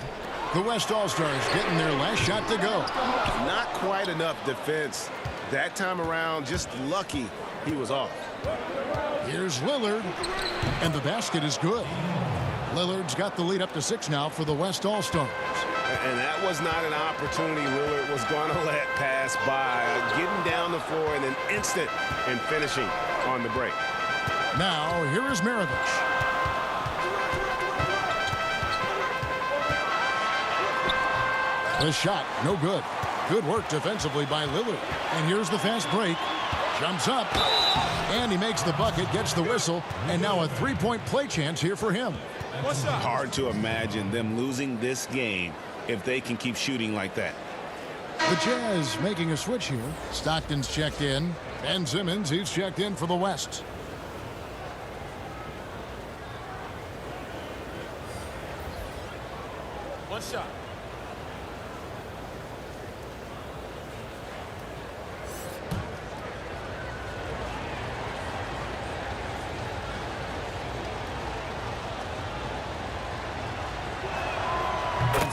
The West All-Stars getting their last shot to go. Not quite enough defense that time around. Just lucky he was off. Here's Lillard, and the basket is good. Lillard's got the lead up to 6 now for the West All-Stars. And that was not an opportunity Lillard was going to let pass by. Getting down the floor in an instant and finishing on the break. Now, here is Maravich. The shot, no good. Good work defensively by Lillard. And here's the fast break. Jumps up. And he makes the bucket, gets the whistle, and now a three-point play chance here for him. Hard to imagine them losing this game if they can keep shooting like that. The Jazz making a switch here. Stockton's checked in. Ben Simmons, he's checked in for the West. One shot.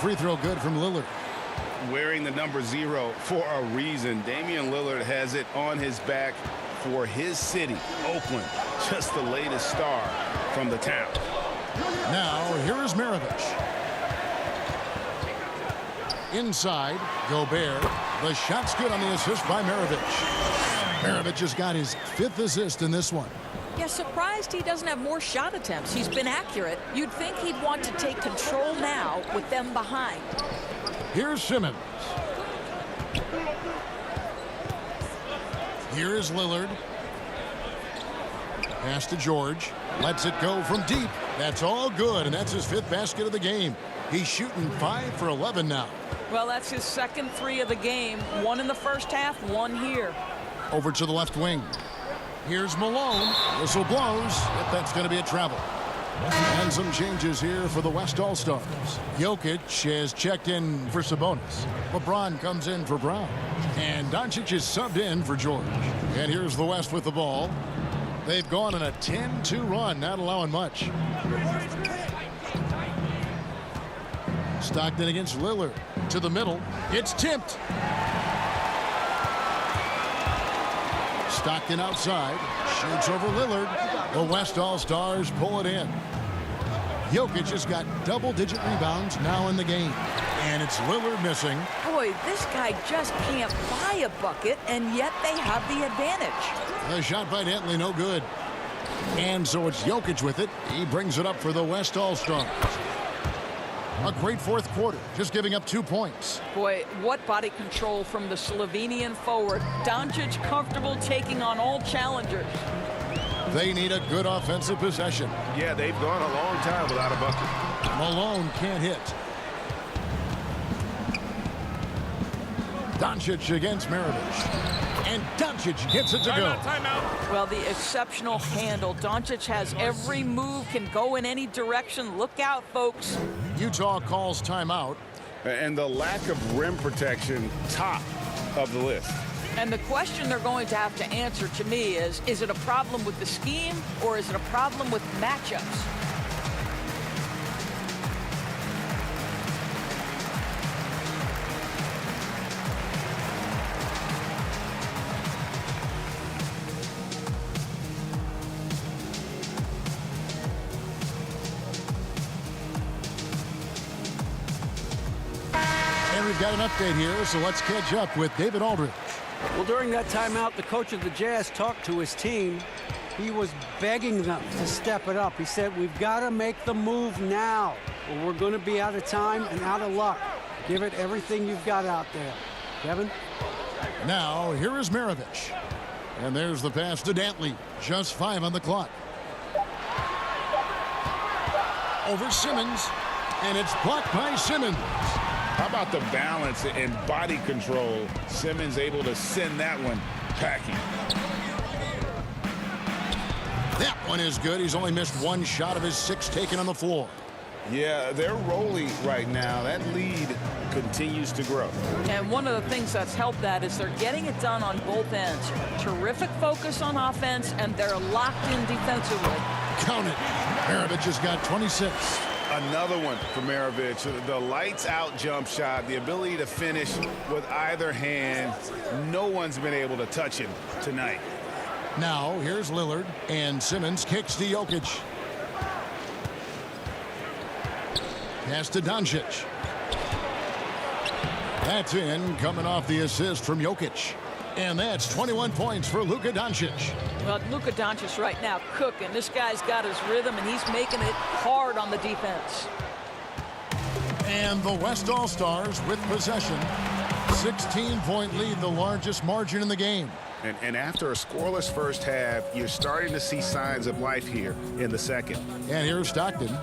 Free throw good from Lillard. Wearing the number 0 for a reason. Damian Lillard has it on his back for his city, Oakland. Just the latest star from the town. Now, here is Maravich. Inside, Gobert. The shot's good on the assist by Maravich. Maravich has got his 5th assist in this one. Yeah, surprised he doesn't have more shot attempts. He's been accurate. You'd think he'd want to take control now with them behind. Here's Simmons. Here is Lillard. Pass to George. Lets it go from deep. That's all good, and that's his 5th basket of the game. He's shooting 5 for 11 now. Well, that's his second 3 of the game. 1 in the first half, 1 here. Over to the left wing. Here's Malone. Whistle blows. If that's going to be a travel. And some changes here for the West All-Stars. Jokic has checked in for Sabonis. LeBron comes in for Brown. And Doncic is subbed in for George. And here's the West with the ball. They've gone on a 10-2 run, not allowing much. Stockton against Lillard. To the middle. It's tipped. Stockton outside. Shoots over Lillard. The West All-Stars pull it in. Jokic has got double-digit rebounds now in the game. And it's Lillard missing. Boy, this guy just can't buy a bucket, and yet they have the advantage. The shot by Dantley, no good. And so it's Jokic with it. He brings it up for the West All-Stars. A great 4th quarter, just giving up 2 points. Boy, what body control from the Slovenian forward. Doncic comfortable taking on all challengers. They need a good offensive possession. Yeah, they've gone a long time without a bucket. Malone can't hit. Doncic against Maravich. And Doncic gets it to go. Timeout. Well, the exceptional handle. Doncic has every move, can go in any direction. Look out, folks. Utah calls timeout. And the lack of rim protection, top of the list. And the question they're going to have to answer to me is it a problem with the scheme or is it a problem with matchups? And we've got an update here, so let's catch up with David Aldridge. Well, during that timeout, the coach of the Jazz talked to his team. He was begging them to step it up. He said, we've got to make the move now, or we're going to be out of time and out of luck. Give it everything you've got out there. Kevin? Now, here is Maravich. And there's the pass to Dantley. Just 5 on the clock. Over Simmons. And it's blocked by Simmons. How about the balance and body control? Simmons able to send that one packing. That one is good. He's only missed 1 shot of his 6 taken on the floor. Yeah, they're rolling right now. That lead continues to grow. And one of the things that's helped that is they're getting it done on both ends. Terrific focus on offense, and they're locked in defensively. Count it. Maravich has got 26. Another one for Maravich. The lights out jump shot, the ability to finish with either hand. No one's been able to touch him tonight. Now, here's Lillard, and Simmons kicks to Jokic. Pass to Doncic. That's in, coming off the assist from Jokic. And that's 21 points for Luka Doncic. Well, Luka Doncic right now cooking. This guy's got his rhythm, and he's making it hard on the defense. And the West All-Stars with possession. 16-point lead, the largest margin in the game. And after a scoreless first half, you're starting to see signs of life here in the second. And here's Stockton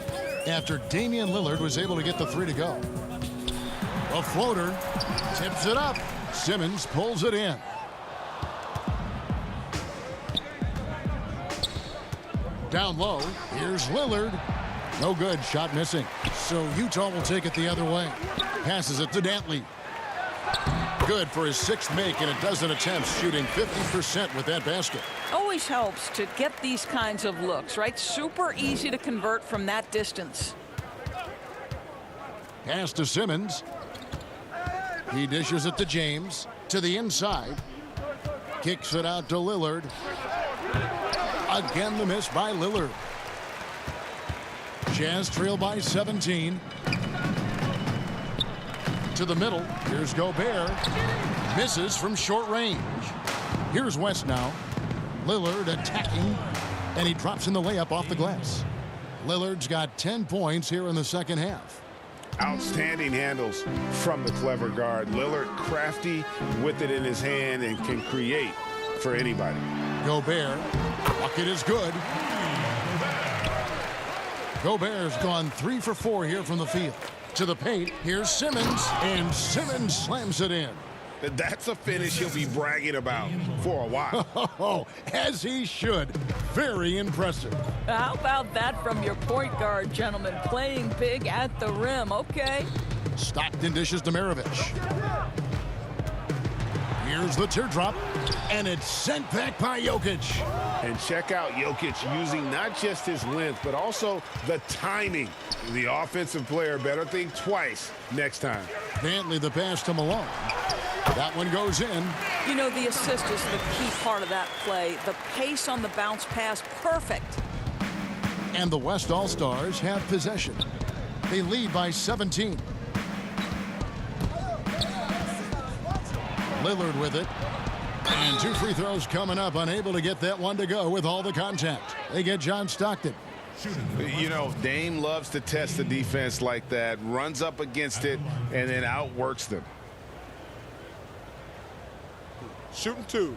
after Damian Lillard was able to get the 3 to go. A floater tips it up. Simmons pulls it in. Down low, here's Lillard. No good, shot missing. So Utah will take it the other way. Passes it to Dantley. Good for his 6th make and a dozen attempts, shooting 50% with that basket. Always helps to get these kinds of looks, right? Super easy to convert from that distance. Pass to Simmons. He dishes it to James. To the inside. Kicks it out to Lillard. Again, the miss by Lillard. Jazz trail by 17. To the middle. Here's Gobert. Misses from short range. Here's West now. Lillard attacking. And he drops in the layup off the glass. Lillard's got 10 points here in the second half. Outstanding handles from the clever guard. Lillard crafty with it in his hand and can create for anybody. Gobert. Bucket is good. Gobert's gone 3 for 4 here from the field. To the paint, here's Simmons, and Simmons slams it in. That's a finish he'll be bragging about for a while. Oh, as he should. Very impressive. How about that from your point guard, gentlemen? Playing big at the rim, okay. Stockton dishes to Maravich. Here's the teardrop, and it's sent back by Jokic. And check out Jokic using not just his length, but also the timing. The offensive player better think twice next time. Dantley the pass to Malone. That one goes in. You know, the assist is the key part of that play. The pace on the bounce pass, perfect. And the West All-Stars have possession. They lead by 17. Lillard with it. And 2 free throws coming up. Unable to get that one to go with all the contact. They get John Stockton. You know, Dame loves to test the defense like that. Runs up against it and then outworks them. Shooting 2.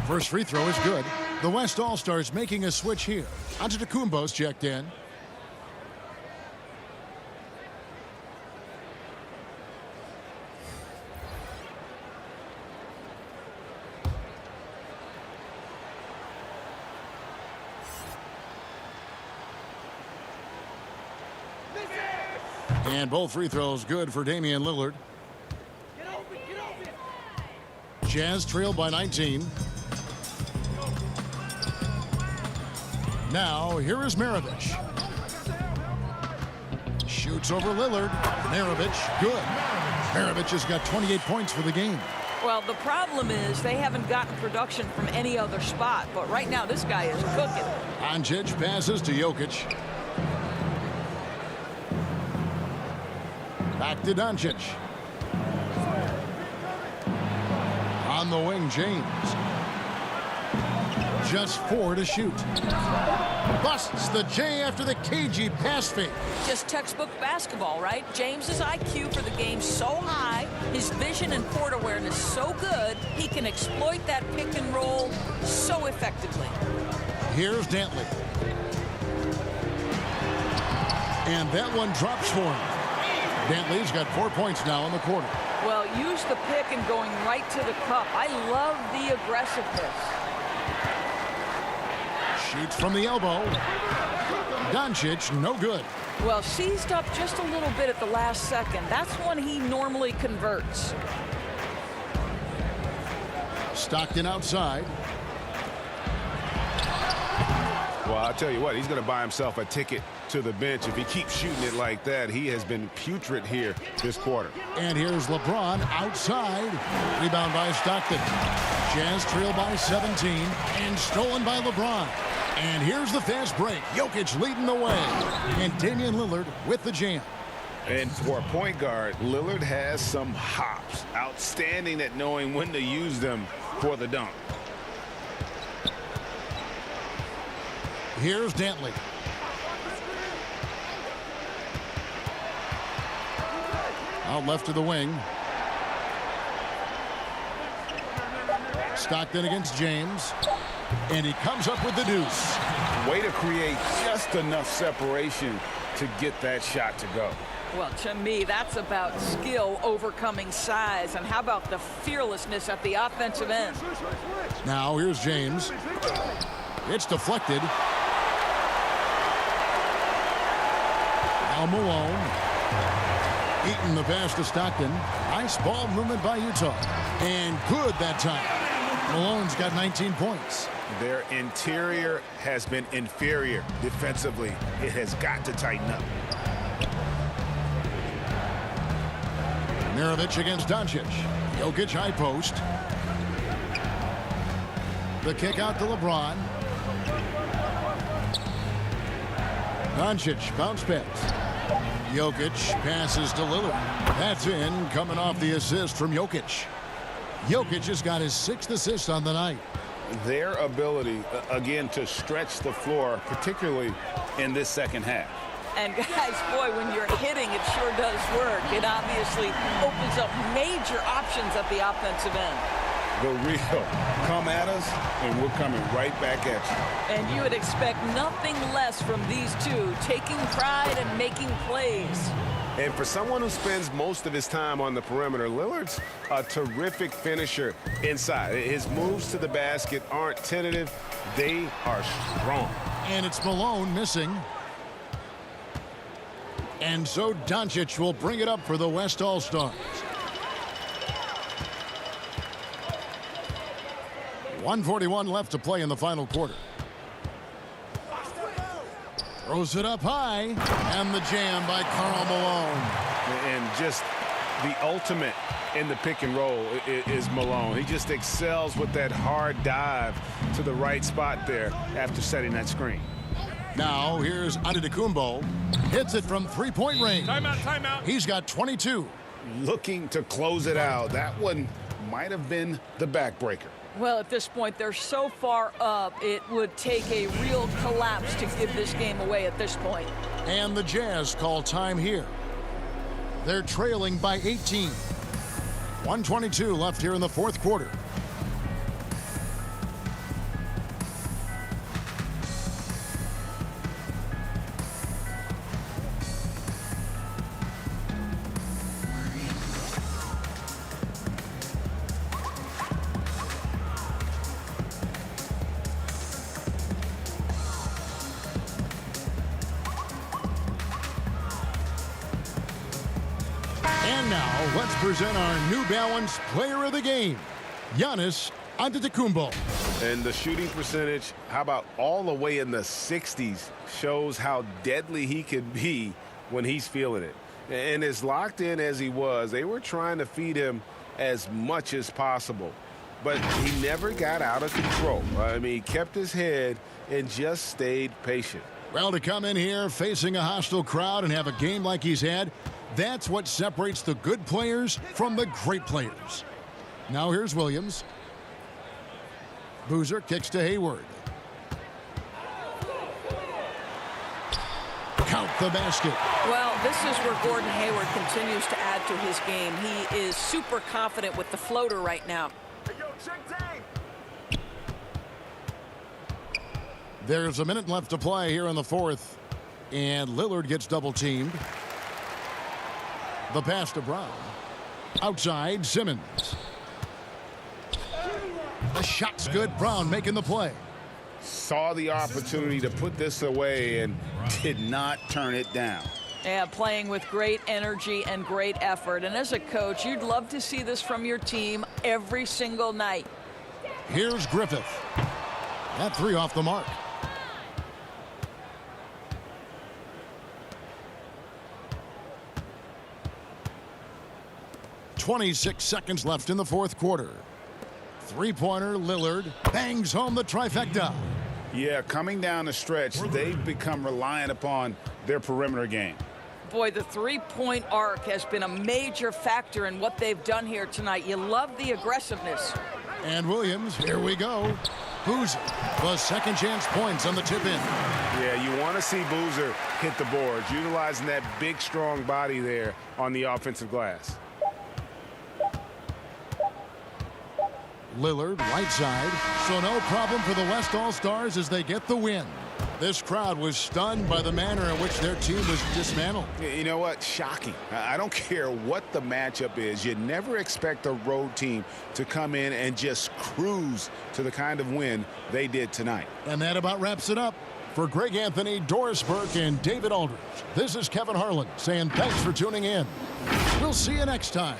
First free throw is good. The West All-Stars making a switch here. Antetokounmpo's checked in. And both free throws good for Damian Lillard. Jazz trailed by 19. Now, here is Maravich. Shoots over Lillard. Maravich, good. Maravich has got 28 points for the game. Well, the problem is they haven't gotten production from any other spot, but right now this guy is cooking. Doncic passes to Jokic. Back to Doncic. On the wing, James. Just 4 to shoot. Busts the J after the cagey pass fake. Just textbook basketball, right? James's IQ for the game so high, his vision and court awareness so good, he can exploit that pick and roll so effectively. Here's Dantley. And that one drops for him. Dantley's got 4 points now in the quarter. Well, use the pick and going right to the cup. I love the aggressiveness. Shoots from the elbow. Doncic, no good. Well, seized up just a little bit at the last second. That's when he normally converts. Stockton outside. Well, I'll tell you what, he's going to buy himself a ticket to the bench. If he keeps shooting it like that, he has been putrid here this quarter. And here's LeBron outside. Rebound by Stockton. Jazz trail by 17 and stolen by LeBron. And here's the fast break. Jokic leading the way. And Damian Lillard with the jam. And for a point guard, Lillard has some hops. Outstanding at knowing when to use them for the dunk. Here's Dantley. Out left to the wing. Stockton against James. And he comes up with the deuce. Way to create just enough separation to get that shot to go. Well, to me, that's about skill overcoming size. And how about the fearlessness at the offensive end? Now here's James. It's deflected. Now Malone. Eaton the pass to Stockton. Nice ball movement by Utah. And good that time. Malone's got 19 points. Their interior has been inferior defensively. It has got to tighten up. Maravich against Doncic. Jokic high post. The kick out to LeBron. Doncic bounce pass. Jokic passes to Lillard. That's in, coming off the assist from Jokic. Jokic has got his 6th assist on the night. their ability, again, to stretch the floor, particularly in this second half. And guys, boy, when you're hitting, it sure does work. It obviously opens up major options at the offensive end. The real come at us, and we're coming right back at you. And you would expect nothing less from these two, taking pride and making plays. And for someone who spends most of his time on the perimeter, Lillard's a terrific finisher inside. His moves to the basket aren't tentative. They are strong. And it's Malone missing. And so Doncic will bring it up for the West All-Stars. 1:41 left to play in the final quarter. Throws it up high. And the jam by Karl Malone. And just the ultimate in the pick and roll is Malone. He just excels with that hard dive to the right spot there after setting that screen. Now here's Antetokounmpo. Hits it from three-point range. Timeout, timeout. He's got 22. Looking to close it out. That one might have been the backbreaker. Well, at this point, they're so far up, it would take a real collapse to give this game away at this point. And the Jazz call time here. They're trailing by 18. 1:22 left here in the fourth quarter. And now, let's present our New Balance Player of the Game, Giannis Antetokounmpo. And the shooting percentage, how about all the way in the 60s, shows how deadly he could be when he's feeling it. And as locked in as he was, they were trying to feed him as much as possible. But he never got out of control. I mean, he kept his head and just stayed patient. Well, to come in here facing a hostile crowd and have a game like he's had, that's what separates the good players from the great players. Now here's Williams. Boozer kicks to Hayward. Count the basket. Well, this is where Gordon Hayward continues to add to his game. He is super confident with the floater right now. There's a minute left to play here in the fourth. And Lillard gets double-teamed. The pass to Brown. Outside, Simmons. The shot's good. Brown making the play. Saw the opportunity to put this away and did not turn it down. Yeah, playing with great energy and great effort. And as a coach, you'd love to see this from your team every single night. Here's Griffith. That three off the mark. .26 seconds left in the fourth quarter. Three-pointer, Lillard bangs home the trifecta. Yeah, coming down the stretch, they've become reliant upon their perimeter game. Boy, the three-point arc has been a major factor in what they've done here tonight. You love the aggressiveness. And Williams, here we go. Boozer, the second chance points on the tip in. Yeah, you want to see Boozer hit the boards, utilizing that big, strong body there on the offensive glass. Lillard, right side. So no problem for the West All-Stars as they get the win. This crowd was stunned by the manner in which their team was dismantled. You know what? Shocking. I don't care what the matchup is. You never expect a road team to come in and just cruise to the kind of win they did tonight. And that about wraps it up. For Greg Anthony, Doris Burke, and David Aldridge, this is Kevin Harlan saying thanks for tuning in. We'll see you next time.